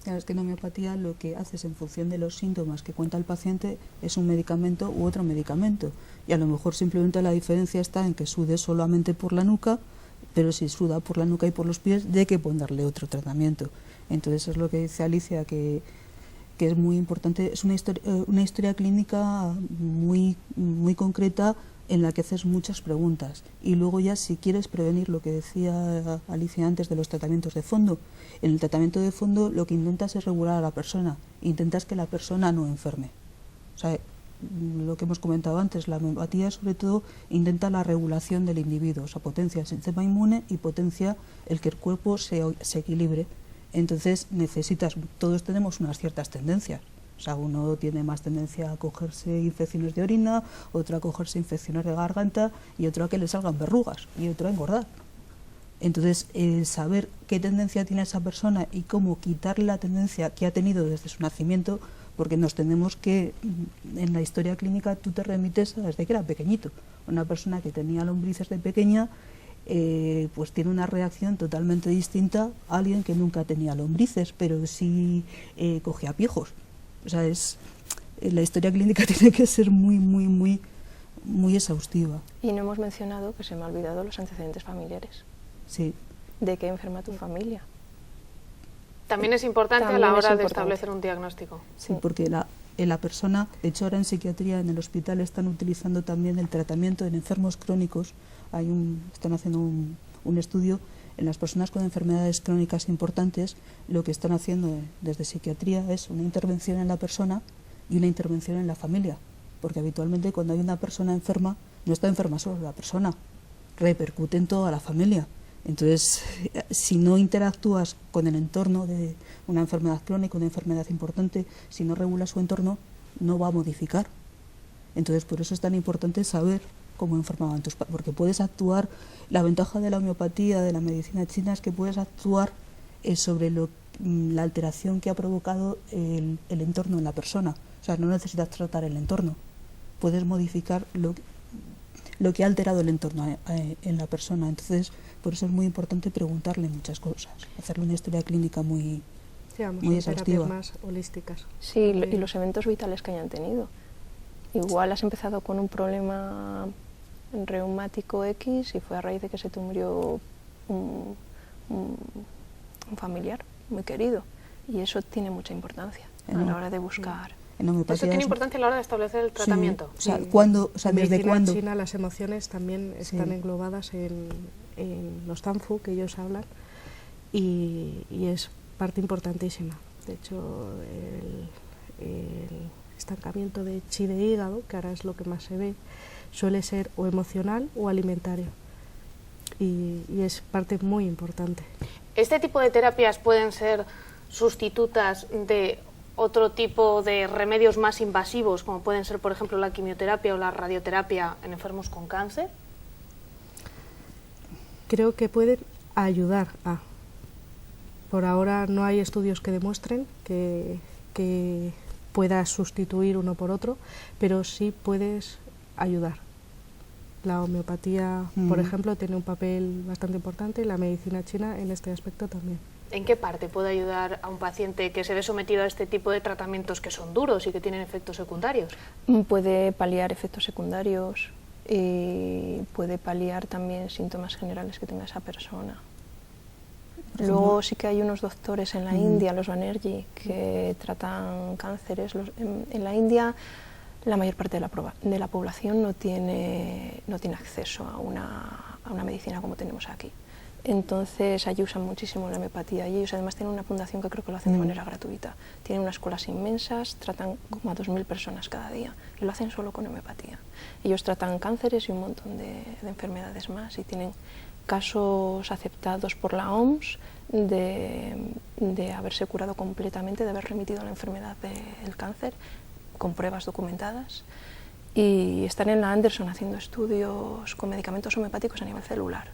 Claro, es que en homeopatía lo que haces en función de los síntomas que cuenta el paciente es un medicamento u otro medicamento. Y a lo mejor simplemente la diferencia está en que sude solamente por la nuca, pero si suda por la nuca y por los pies, ya hay que ponerle otro tratamiento. Entonces es lo que dice Alicia, que es muy importante. Es una historia clínica muy concreta en la que haces muchas preguntas. Y luego ya, si quieres prevenir lo que decía Alicia antes de los tratamientos de fondo, en el tratamiento de fondo lo que intentas es regular a la persona, intentas que la persona no enferme. O sea, lo que hemos comentado antes, la homeopatía sobre todo intenta la regulación del individuo, o sea, potencia el sistema inmune y potencia el que el cuerpo se equilibre. Entonces todos tenemos unas ciertas tendencias. O sea, uno tiene más tendencia a cogerse infecciones de orina, otro a cogerse infecciones de garganta y otro a que le salgan verrugas y otro a engordar. Entonces, saber qué tendencia tiene esa persona y cómo quitarle la tendencia que ha tenido desde su nacimiento, porque nos tenemos que, en la historia clínica, tú te remites desde que era pequeñito. Una persona que tenía lombrices de pequeña, pues tiene una reacción totalmente distinta a alguien que nunca tenía lombrices, pero sí cogía piojos. O sea, la historia clínica tiene que ser muy exhaustiva. Y no hemos mencionado, que se me ha olvidado, los antecedentes familiares. Sí. ¿De qué enferma tu familia? También es importante a la hora de establecer un diagnóstico. Sí, porque la persona, de hecho ahora en psiquiatría, en el hospital, están utilizando también el tratamiento en enfermos crónicos. Están haciendo un estudio en las personas con enfermedades crónicas importantes. Lo que están haciendo desde psiquiatría es una intervención en la persona y una intervención en la familia, porque habitualmente cuando hay una persona enferma, no está enferma solo la persona, repercute en toda la familia. Entonces, si no interactúas con el entorno de una enfermedad crónica, una enfermedad importante, si no regulas su entorno, no va a modificar. Entonces, por eso es tan importante saber cómo enfermaban tus padres, porque puedes actuar. La ventaja de la homeopatía, de la medicina china, es que puedes actuar sobre la alteración que ha provocado el entorno en la persona. O sea, no necesitas tratar el entorno, puedes modificar lo que ha alterado el entorno en la persona. Entonces, por eso es muy importante preguntarle muchas cosas, hacerle una historia clínica muy exhaustiva. Más holísticas. Sí, y los eventos vitales que hayan tenido. Igual has empezado con un problema reumático X y fue a raíz de que se te murió un familiar muy querido. y eso tiene mucha importancia a la hora de buscar. ¿Eso tiene importancia a la hora de establecer el tratamiento? Sí. O sea, ¿cuándo, o sea, ¿desde cuándo? En China las emociones también están englobadas en los Tanfu que ellos hablan y es parte importantísima. De hecho, el estancamiento de chi de hígado, que ahora es lo que más se ve, suele ser o emocional o alimentario y es parte muy importante. ¿Este tipo de terapias pueden ser sustitutas de otro tipo de remedios más invasivos, como pueden ser, por ejemplo, la quimioterapia o la radioterapia en enfermos con cáncer? Creo que pueden ayudar a. Por ahora no hay estudios que demuestren que puedas sustituir uno por otro, pero sí puedes ayudar. La homeopatía, por ejemplo, tiene un papel bastante importante y la medicina china en este aspecto también. ¿En qué parte puede ayudar a un paciente que se ve sometido a este tipo de tratamientos que son duros y que tienen efectos secundarios? Puede paliar efectos secundarios y puede paliar también síntomas generales que tenga esa persona. Luego sí que hay unos doctores en la India, los Banerjee, que tratan cánceres. En la India la mayor parte de la población no tiene acceso a una medicina como tenemos aquí. Entonces allí usan muchísimo la homeopatía y ellos además tienen una fundación que creo que lo hacen de manera gratuita. Tienen unas colas inmensas, tratan como a 2000 personas cada día y lo hacen solo con homeopatía. Ellos tratan cánceres y un montón de enfermedades más y tienen casos aceptados por la OMS de haberse curado completamente, de haber remitido la enfermedad del cáncer con pruebas documentadas, y están en la Anderson haciendo estudios con medicamentos homeopáticos a nivel celular.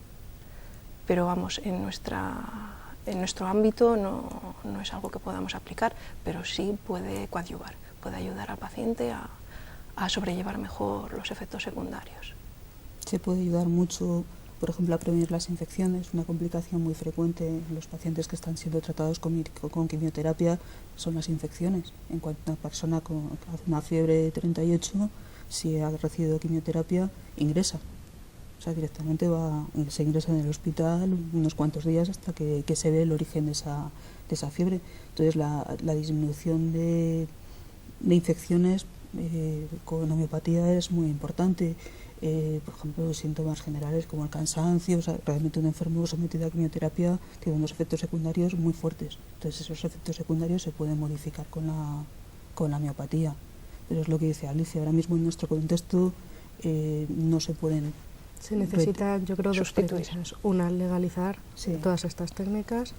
Pero vamos, en nuestro ámbito no es algo que podamos aplicar, pero sí puede coadyuvar, puede ayudar al paciente a sobrellevar mejor los efectos secundarios. Se puede ayudar mucho, por ejemplo, a prevenir las infecciones. Una complicación muy frecuente en los pacientes que están siendo tratados con quimioterapia son las infecciones. En cuanto a una persona con una fiebre de 38, si ha recibido quimioterapia, ingresa. O sea, directamente se ingresa en el hospital unos cuantos días hasta que se ve el origen de esa fiebre. Entonces, la disminución de infecciones con homeopatía es muy importante. Por ejemplo, síntomas generales como el cansancio, o sea, realmente un enfermo sometido a quimioterapia tiene unos efectos secundarios muy fuertes. Entonces, esos efectos secundarios se pueden modificar con la homeopatía. Pero es lo que dice Alicia, ahora mismo en nuestro contexto no se pueden... Se necesitan, yo creo, dos premisas. Una, legalizar todas estas técnicas,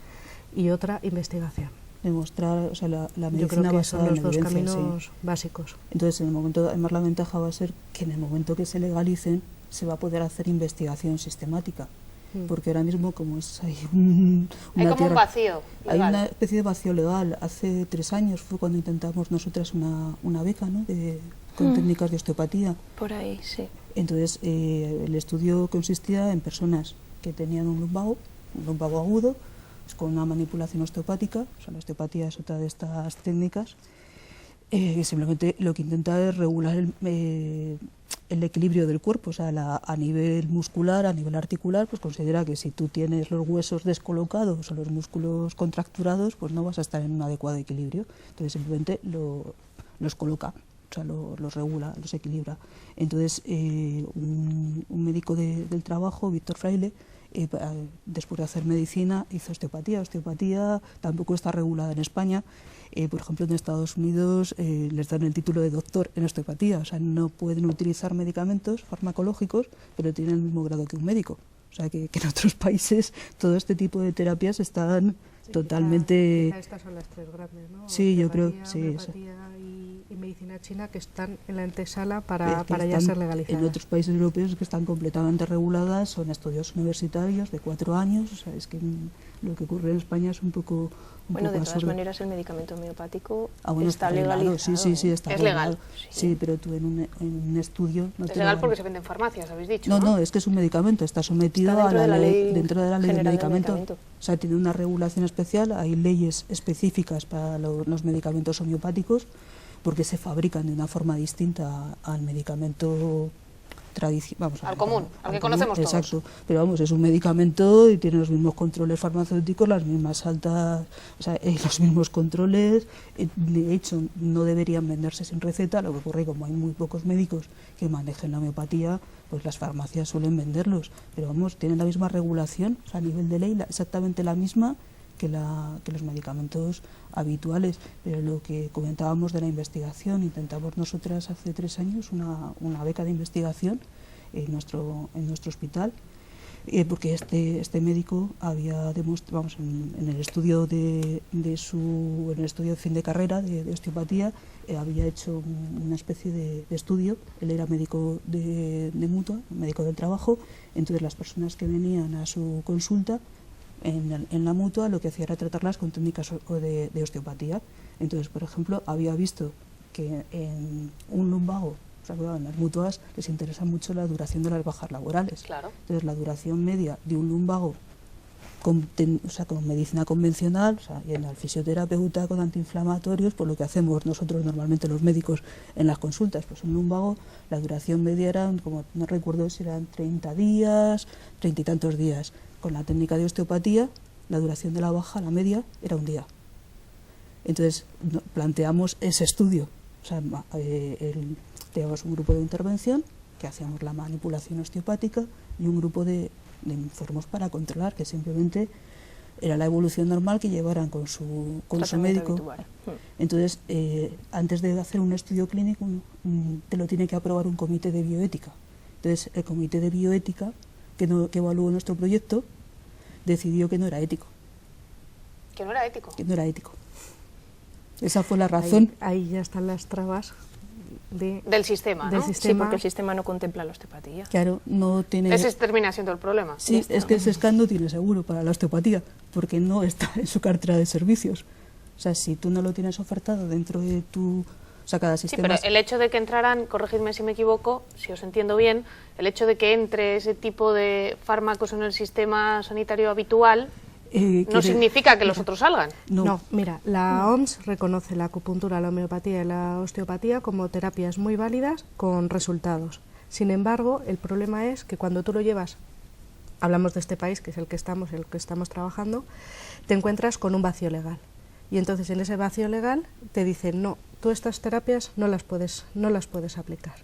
y otra, investigación. Demostrar, o sea, la medicina yo creo que basada son los en dos evidencia, caminos básicos. Entonces, en el momento, además la ventaja va a ser que en el momento que se legalicen se va a poder hacer investigación sistemática, porque ahora mismo como es hay un vacío legal. Hay una especie de vacío legal. Hace 3 años fue cuando intentamos nosotras una beca, ¿no?, con técnicas de osteopatía. Por ahí, sí. Entonces, el estudio consistía en personas que tenían un lumbago agudo, pues, con una manipulación osteopática. O sea, la osteopatía es otra de estas técnicas. Simplemente lo que intenta es regular el equilibrio del cuerpo. O sea, a nivel muscular, a nivel articular, pues considera que si tú tienes los huesos descolocados o los músculos contracturados, pues no vas a estar en un adecuado equilibrio. Entonces, simplemente los coloca. O sea, los regula, los equilibra. Entonces, un médico del trabajo, Víctor Fraile, después de hacer medicina, hizo osteopatía. Osteopatía tampoco está regulada en España. Por ejemplo, en Estados Unidos les dan el título de doctor en osteopatía. O sea, no pueden utilizar medicamentos farmacológicos, pero tienen el mismo grado que un médico. O sea, que en otros países todo este tipo de terapias están totalmente... Quizá estas son las 3 grandes, ¿no? Sí, yo creo, sí. Homeopatía y medicina china, que están en la antesala para ya ser legalizadas. En otros países europeos que están completamente reguladas, son estudios universitarios de 4 años. O sea, es que lo que ocurre en España es un poco Bueno, de todas maneras, el medicamento homeopático está legalizado. Sí, está es regulado. legal. Sí, pero tú en un estudio... No es legal porque se vende en farmacias, habéis dicho. No, es que es un medicamento, está sometido dentro a de la ley dentro de la ley del medicamento. medicamento. O sea, tiene una regulación especial, hay leyes específicas para los medicamentos homeopáticos, porque se fabrican de una forma distinta al medicamento al común, al que conocemos todos. Exacto, pero vamos, es un medicamento y tiene los mismos controles farmacéuticos, las mismas altas, o sea, los mismos controles. De hecho, no deberían venderse sin receta. Lo que ocurre, como hay muy pocos médicos que manejen la homeopatía, pues las farmacias suelen venderlos, pero vamos, tienen la misma regulación, o sea, a nivel de ley exactamente la misma que los medicamentos habituales. Pero lo que comentábamos de la investigación, intentamos nosotras hace 3 años una beca de investigación en nuestro hospital, porque este médico había demostrado, vamos, en el estudio en el estudio de fin de carrera de osteopatía, había hecho una especie de estudio. Él era médico de mutua, médico del trabajo. Entonces las personas que venían a su consulta en la mutua, lo que hacía era tratarlas con técnicas de osteopatía. Entonces, por ejemplo, había visto que en un lumbago, o sea, en las mutuas les interesa mucho la duración de las bajas laborales. Claro. Entonces, la duración media de un lumbago con medicina convencional, o sea, y en el fisioterapeuta con antiinflamatorios, pues lo que hacemos nosotros normalmente los médicos en las consultas, pues un lumbago, la duración media era, como no recuerdo si eran 30 días, 30 y tantos días. Con la técnica de osteopatía, la duración de la baja, la media, era 1 día. Entonces, planteamos ese estudio. O sea, teníamos un grupo de intervención, que hacíamos la manipulación osteopática, y un grupo de enfermos para controlar, que simplemente era la evolución normal que llevaran con su médico. Habitual. Entonces, antes de hacer un estudio clínico, te lo tiene que aprobar un comité de bioética. Entonces, el comité de bioética que evaluó nuestro proyecto decidió que no era ético. Que no era ético. Que no era ético. Esa fue la razón. Ahí ya están las trabas del sistema, ¿no? Sí, porque el sistema no contempla la osteopatía. Claro, no tiene... Ese termina siendo el problema. Sí, es que el SESCAN no tiene seguro para la osteopatía, porque no está en su cartera de servicios. O sea, si tú no lo tienes ofertado dentro de tu... O sea, cada sistema... Sí, pero el hecho de que entraran, corregidme si me equivoco, si os entiendo bien, el hecho de que entre ese tipo de fármacos en el sistema sanitario habitual no significa que los otros salgan. No, mira, la OMS reconoce la acupuntura, la homeopatía y la osteopatía como terapias muy válidas con resultados. Sin embargo, el problema es que cuando tú lo llevas, hablamos de este país, que es el que estamos trabajando, te encuentras con un vacío legal. Y entonces en ese vacío legal te dicen, no, tú estas terapias no las puedes aplicar,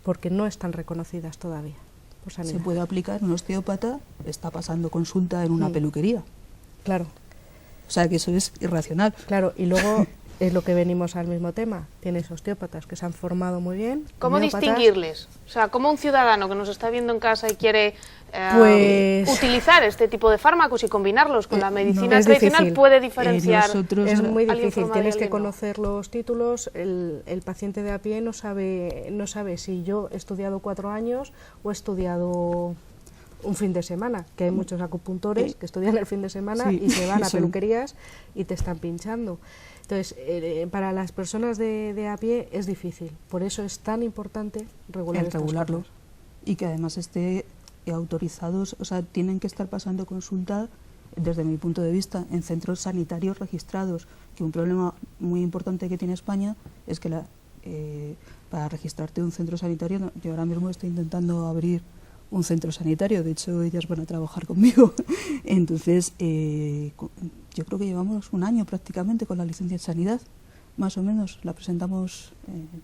porque no están reconocidas todavía por sanidad. Se puede aplicar, un osteópata está pasando consulta en una peluquería. Claro. O sea, que eso es irracional. Claro, y luego es lo que venimos al mismo tema. Tienes osteópatas que se han formado muy bien. ¿Cómo distinguirles? O sea, ¿cómo un ciudadano que nos está viendo en casa y quiere utilizar este tipo de fármacos y combinarlos con la medicina tradicional puede diferenciar? Es muy difícil, tienes que conocer los títulos. El paciente de a pie no sabe si yo he estudiado 4 años o he estudiado un fin de semana, que hay muchos acupuntores que estudian el fin de semana y se van a peluquerías y te están pinchando. Entonces, para las personas de a pie es difícil, por eso es tan importante regularlo. Y que además esté autorizados, o sea, tienen que estar pasando consulta, desde mi punto de vista, en centros sanitarios registrados, que un problema muy importante que tiene España es que para registrarte en un centro sanitario, yo ahora mismo estoy intentando abrir un centro sanitario, de hecho ellas van a trabajar conmigo. Entonces, yo creo que llevamos 1 año prácticamente con la licencia en sanidad, más o menos. La presentamos,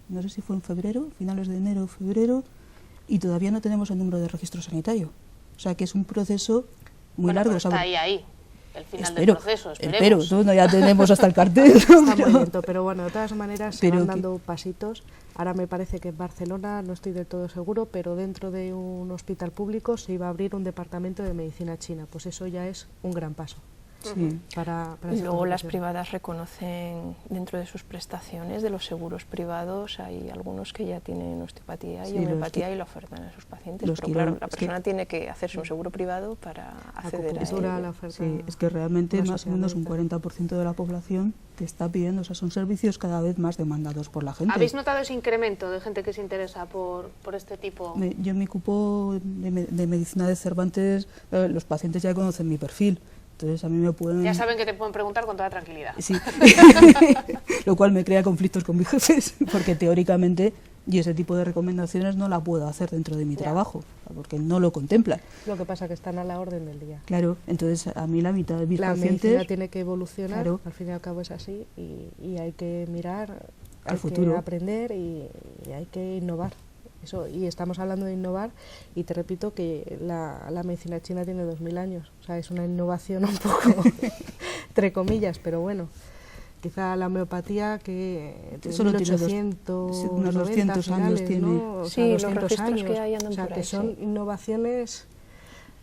no sé si fue en febrero, finales de enero o febrero, y todavía no tenemos el número de registro sanitario. O sea que es un proceso muy largo. Pero está ahí, el final del proceso, esperemos. Espero, ya tenemos hasta el cartel. Está muy lento, pero bueno, de todas maneras se van dando pasitos. Ahora me parece que en Barcelona, no estoy del todo seguro, pero dentro de un hospital público se iba a abrir un departamento de medicina china. Pues eso ya es un gran paso. Sí. Y luego las privadas reconocen dentro de sus prestaciones de los seguros privados, hay algunos que ya tienen osteopatía y homeopatía y lo ofertan a sus pacientes, pero claro, la persona tiene que hacerse un seguro privado para acceder a ello. Sí, es que realmente más o menos un 40% de la población te está pidiendo, o sea, son servicios cada vez más demandados por la gente. ¿Habéis notado ese incremento de gente que se interesa por este tipo? Yo en mi cupo de medicina de Cervantes, los pacientes ya conocen mi perfil. Entonces a mí me pueden... Ya saben que te pueden preguntar con toda tranquilidad. Sí, lo cual me crea conflictos con mis jefes, porque teóricamente Y ese tipo de recomendaciones no la puedo hacer dentro de mi trabajo, porque no lo contempla. Lo que pasa es que están a la orden del día. Claro, entonces a mí la mitad de mis pacientes... La medicina tiene que evolucionar, claro, al fin y al cabo es así, y hay que mirar, al hay futuro, que aprender y hay que innovar. Eso, y estamos hablando de innovar, y te repito que la medicina china tiene 2000 años, o sea, es una innovación un poco, entre comillas, pero bueno. Quizá la homeopatía que solo tiene 1800, unos 200 finales, años tiene. ¿no? O sea, Sí, 200 los registros años, que hay andan o sea, por que ahí, son sí. innovaciones,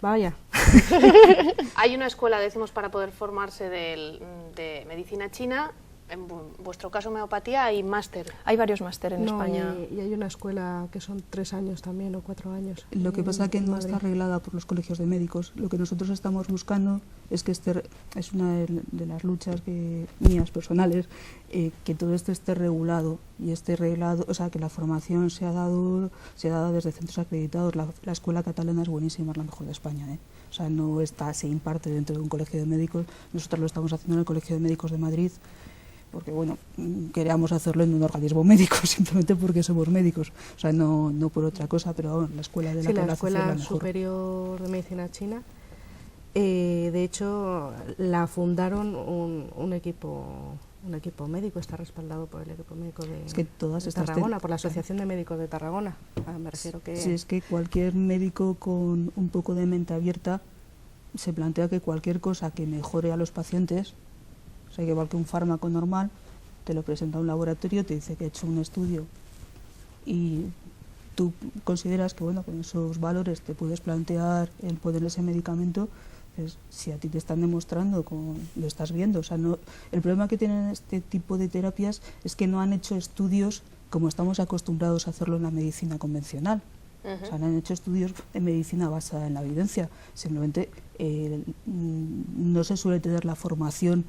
vaya. Hay una escuela, decimos, para poder formarse de medicina china. En vuestro caso, homeopatía, hay máster. Hay varios máster en España. Y hay una escuela que son 3 años también o 4 años. Lo que pasa es que no Madrid. está arreglada por los colegios de médicos. Lo que nosotros estamos buscando es que es una de las luchas mías personales, que todo esto esté regulado y esté reglado, o sea, que la formación sea dada desde centros acreditados. La escuela catalana es buenísima, es la mejor de España, ¿eh? O sea, no se imparte dentro de un colegio de médicos. Nosotros lo estamos haciendo en el Colegio de Médicos de Madrid, porque bueno, queríamos hacerlo en un organismo médico, simplemente porque somos médicos, o sea, no por otra cosa, pero bueno, la escuela de la la Escuela Escuela mejor. Superior de Medicina China, de hecho, la fundaron un equipo médico, está respaldado por el equipo médico de, es que todas de estas Tarragona, por la Asociación de Médicos de Tarragona. Me refiero que... Sí, es que cualquier médico con un poco de mente abierta se plantea que cualquier cosa que mejore a los pacientes, o sea, que igual que un fármaco normal, te lo presenta un laboratorio, te dice que ha hecho un estudio y tú consideras que bueno, con esos valores te puedes plantear el poner ese medicamento, pues, si a ti te están demostrando, lo estás viendo. O sea, no, el problema que tienen este tipo de terapias es que no han hecho estudios como estamos acostumbrados a hacerlo en la medicina convencional. O sea, no han hecho estudios de medicina basada en la evidencia. Simplemente no se suele tener la formación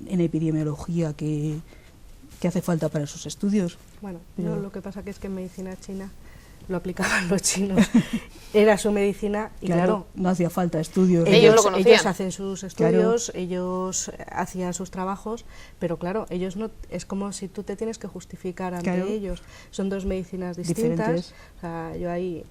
en epidemiología que hace falta para esos estudios. Bueno, pero... lo que pasa que es que en medicina china lo aplicaban los chinos, era su medicina y claro, no hacía falta estudios. Ellos lo conocían. Ellos hacen sus estudios, claro. Ellos hacían sus trabajos, pero claro, ellos no, es como si tú te tienes que justificar ante claro. ellos. Son dos medicinas distintas. O sea, yo ahí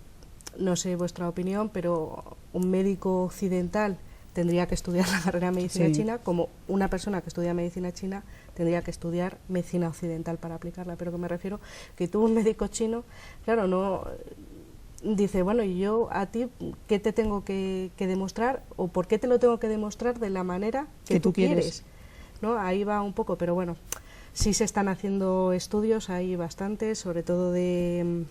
no sé vuestra opinión, pero un médico occidental tendría que estudiar la carrera de medicina china, como una persona que estudia medicina china tendría que estudiar medicina occidental para aplicarla. Pero que me refiero que tú, un médico chino, claro, no dice, bueno, y yo a ti, ¿qué te tengo que demostrar? ¿O por qué te lo tengo que demostrar de la manera que tú quieres? ¿No? Ahí va un poco, pero bueno, sí se están haciendo estudios, hay bastantes, sobre todo de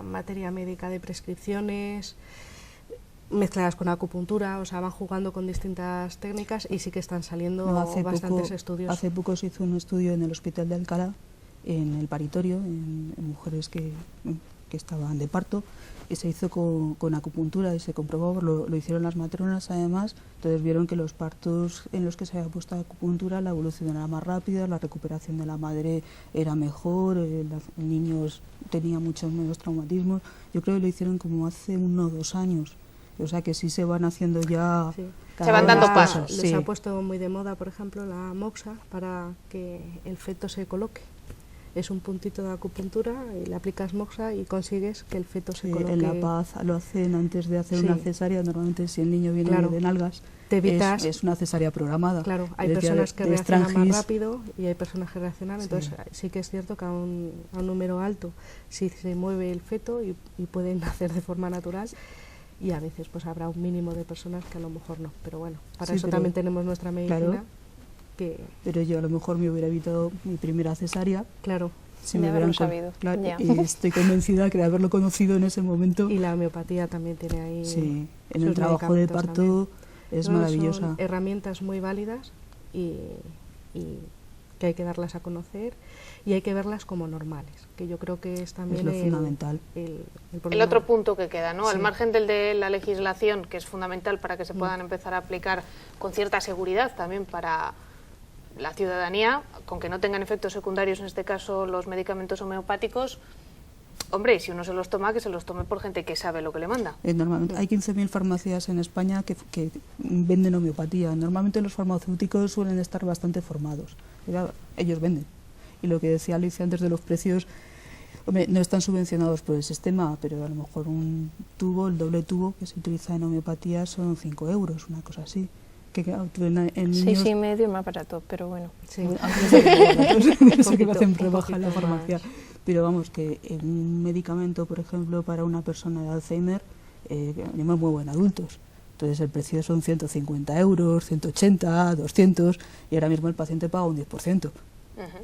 materia médica, de prescripciones mezcladas con acupuntura, o sea, van jugando con distintas técnicas y sí que están saliendo bastantes estudios. Hace poco se hizo un estudio en el Hospital de Alcalá, en el paritorio, en mujeres que estaban de parto, y se hizo con acupuntura y se comprobó, lo hicieron las matronas además, entonces vieron que los partos en los que se había puesto acupuntura, la evolución era más rápida, la recuperación de la madre era mejor, el niño tenía muchos menos traumatismos. Yo creo que lo hicieron como hace 1 o 2 años, o sea que sí se van haciendo ya... Sí. Se van dando pasos. Les ha puesto muy de moda, por ejemplo, la moxa para que el feto se coloque. Es un puntito de acupuntura y le aplicas moxa y consigues que el feto se coloque. En La Paz lo hacen antes de hacer una cesárea. Normalmente si el niño viene de nalgas, te evitas, es una cesárea programada. Claro, hay personas que reaccionan más rápido y hay personas que reaccionan, entonces sí que es cierto que a un número alto sí se mueve el feto y pueden nacer de forma natural. Y a veces pues habrá un mínimo de personas que a lo mejor no, pero bueno, para eso también tenemos nuestra medicina. Claro. Pero yo a lo mejor me hubiera evitado mi primera cesárea. Claro. Si me hubieran sabido. Claro, y estoy convencida que de haberlo conocido en ese momento. Y la homeopatía también tiene ahí. Sí, en el trabajo de parto es maravillosa. Son herramientas muy válidas y que hay que darlas a conocer y hay que verlas como normales, que yo creo que es también lo fundamental. El otro punto que queda, ¿no? Al margen del de la legislación, que es fundamental para que se puedan empezar a aplicar con cierta seguridad también para la ciudadanía, con que no tengan efectos secundarios, en este caso los medicamentos homeopáticos, Hombre, y si uno se los toma, que se los tome por gente que sabe lo que le manda. Normalmente hay 15.000 farmacias en España que venden homeopatía. Normalmente los farmacéuticos suelen estar bastante formados. Ellos venden. Y lo que decía Alicia antes de los precios, hombre, no están subvencionados por el sistema, pero a lo mejor un tubo, el doble tubo que se utiliza en homeopatía son 5 euros, una cosa así. Que en niños... 6,5 es más barato, pero bueno. Sí, eso que hacen rebaja en la farmacia. Más. Pero vamos, que un medicamento, por ejemplo, para una persona de Alzheimer, es muy buen adultos. Entonces el precio son 150 euros, 180, 200, y ahora mismo el paciente paga un 10%.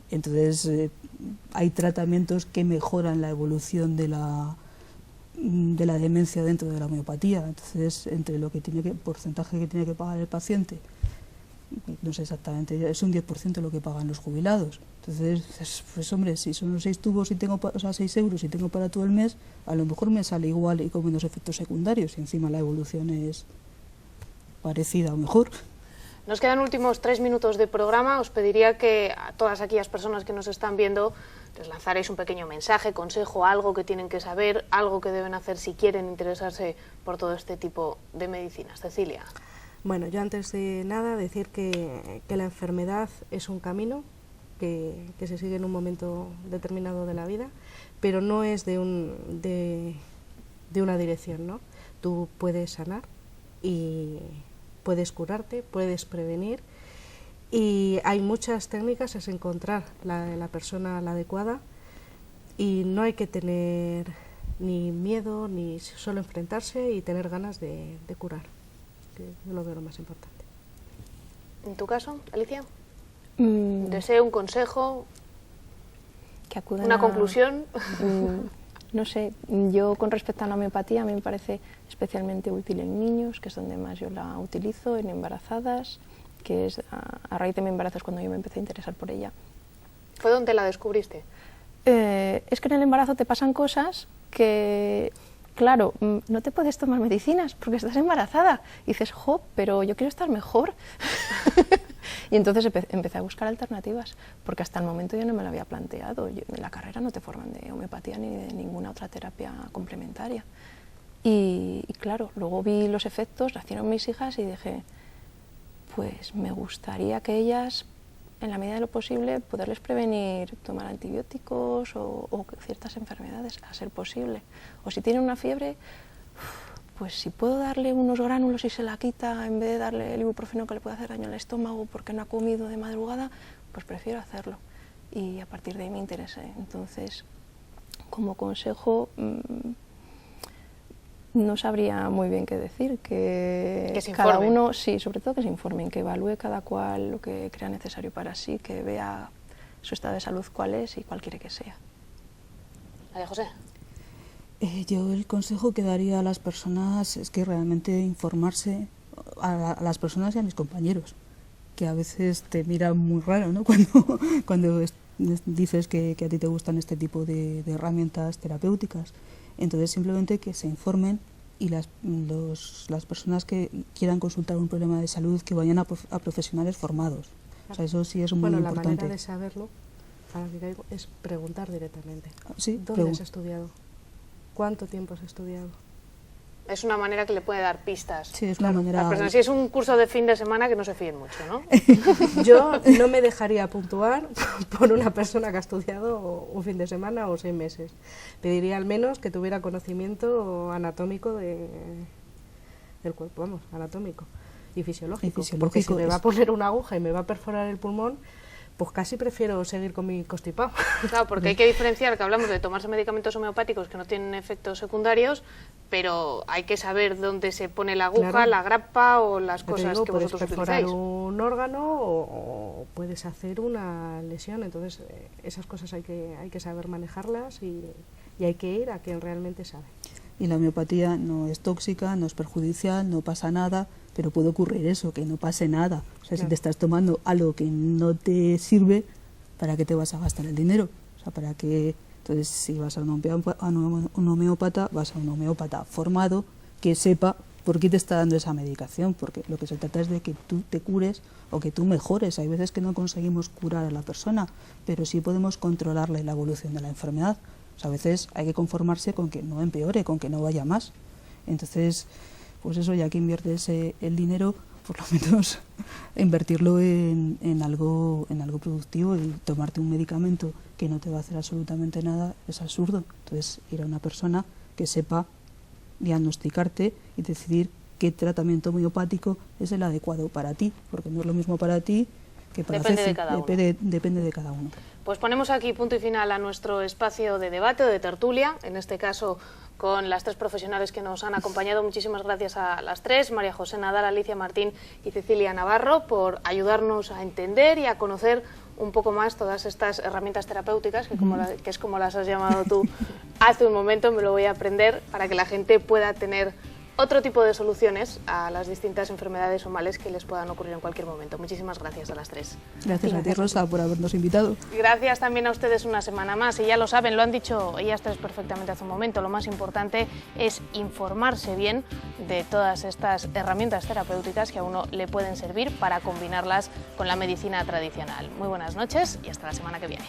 Entonces hay tratamientos que mejoran la evolución de la demencia dentro de la homeopatía. Entonces, entre lo que porcentaje que tiene que pagar el paciente, no sé exactamente, es un 10% lo que pagan los jubilados. Entonces, pues hombre, si son 6 tubos y tengo, 6 euros y tengo para todo el mes, a lo mejor me sale igual y con menos efectos secundarios, y encima la evolución es parecida o mejor. Nos quedan últimos 3 minutos de programa. Os pediría que a todas aquellas personas que nos están viendo les lanzaréis un pequeño mensaje, consejo, algo que tienen que saber, algo que deben hacer si quieren interesarse por todo este tipo de medicinas. Cecilia. Bueno, yo antes de nada decir que la enfermedad es un camino que se sigue en un momento determinado de la vida, pero no es de una dirección, ¿no? Tú puedes sanar y puedes curarte, puedes prevenir, y hay muchas técnicas, es encontrar la persona la adecuada, y no hay que tener ni miedo ni solo enfrentarse y tener ganas de curar, que yo lo veo lo más importante. ¿En tu caso, Alicia? ¿Deseo un consejo? Que acudan ¿Una conclusión? No sé, yo con respecto a la homeopatía, a mí me parece especialmente útil en niños, que es donde más yo la utilizo, en embarazadas, que es a raíz de mi embarazo es cuando yo me empecé a interesar por ella. ¿Fue donde la descubriste? Es que en el embarazo te pasan cosas que, claro, no te puedes tomar medicinas porque estás embarazada. Y dices, jo, pero yo quiero estar mejor. Y entonces empecé a buscar alternativas, porque hasta el momento yo no me lo había planteado. En la carrera no te forman de homeopatía ni de ninguna otra terapia complementaria. Y claro, luego vi los efectos, nacieron mis hijas y dije, pues me gustaría que ellas, en la medida de lo posible, poderles prevenir tomar antibióticos o ciertas enfermedades, a ser posible. O si tienen una fiebre, pues si puedo darle unos gránulos y se la quita, en vez de darle el ibuprofeno que le puede hacer daño al estómago porque no ha comido de madrugada, pues prefiero hacerlo. Y a partir de ahí me interesé. Entonces, como consejo, no sabría muy bien qué decir, que cada uno, sí, sobre todo que se informen, que evalúe cada cual lo que crea necesario para sí, que vea su estado de salud cuál es y cuál quiere que sea. María José. Yo el consejo que daría a las personas es que realmente informarse, a las personas y a mis compañeros, que a veces te miran muy raro, ¿no? Cuando dices que a ti te gustan este tipo de herramientas terapéuticas. Entonces simplemente que se informen, y las personas que quieran consultar un problema de salud, que vayan a profesionales formados. O sea, eso sí es muy importante. La manera de saberlo, para que caigo, es preguntar directamente. Sí, ¿Dónde has estudiado? ¿Cuánto tiempo has estudiado? Es una manera que le puede dar pistas. Sí, es una manera. Las personas, si es un curso de fin de semana, que no se fíen mucho, ¿no? Yo no me dejaría puntuar por una persona que ha estudiado un fin de semana o 6 meses. Pediría al menos que tuviera conocimiento anatómico del cuerpo, vamos, anatómico y fisiológico. Porque si me va a poner una aguja y me va a perforar el pulmón, pues casi prefiero seguir con mi constipado. Claro, porque hay que diferenciar que hablamos de tomarse medicamentos homeopáticos que no tienen efectos secundarios, pero hay que saber dónde se pone la aguja, claro, la grapa o las cosas que vosotros utilizáis. Puedes perforar un órgano o puedes hacer una lesión, entonces esas cosas hay que saber manejarlas y hay que ir a quien realmente sabe. Y la homeopatía no es tóxica, no es perjudicial, no pasa nada, pero puede ocurrir eso, que no pase nada. O sea, claro, si te estás tomando algo que no te sirve, ¿para qué te vas a gastar el dinero? O sea, ¿para qué? Entonces, si vas a un homeópata, vas a un homeópata formado que sepa por qué te está dando esa medicación, porque lo que se trata es de que tú te cures o que tú mejores. Hay veces que no conseguimos curar a la persona, pero sí podemos controlarle la evolución de la enfermedad. O sea, a veces hay que conformarse con que no empeore, con que no vaya más. Entonces, pues eso, ya que inviertes el dinero, por lo menos invertirlo en algo productivo, y tomarte un medicamento que no te va a hacer absolutamente nada es absurdo. Entonces, ir a una persona que sepa diagnosticarte y decidir qué tratamiento homeopático es el adecuado para ti, porque no es lo mismo para ti que para Depende Ceci. de cada uno. Depende de cada uno. Pues ponemos aquí punto y final a nuestro espacio de debate o de tertulia, en este caso con las tres profesionales que nos han acompañado. Muchísimas gracias a las tres, María José Nadal, Alicia Martín y Cecilia Navarro, por ayudarnos a entender y a conocer un poco más todas estas herramientas terapéuticas, que es como las has llamado tú hace un momento. Me lo voy a aprender para que la gente pueda tener otro tipo de soluciones a las distintas enfermedades o males que les puedan ocurrir en cualquier momento. Muchísimas gracias a las tres. Gracias a ti, Rosa, por habernos invitado. Gracias también a ustedes una semana más. Y ya lo saben, lo han dicho ellas tres perfectamente hace un momento, lo más importante es informarse bien de todas estas herramientas terapéuticas que a uno le pueden servir para combinarlas con la medicina tradicional. Muy buenas noches y hasta la semana que viene.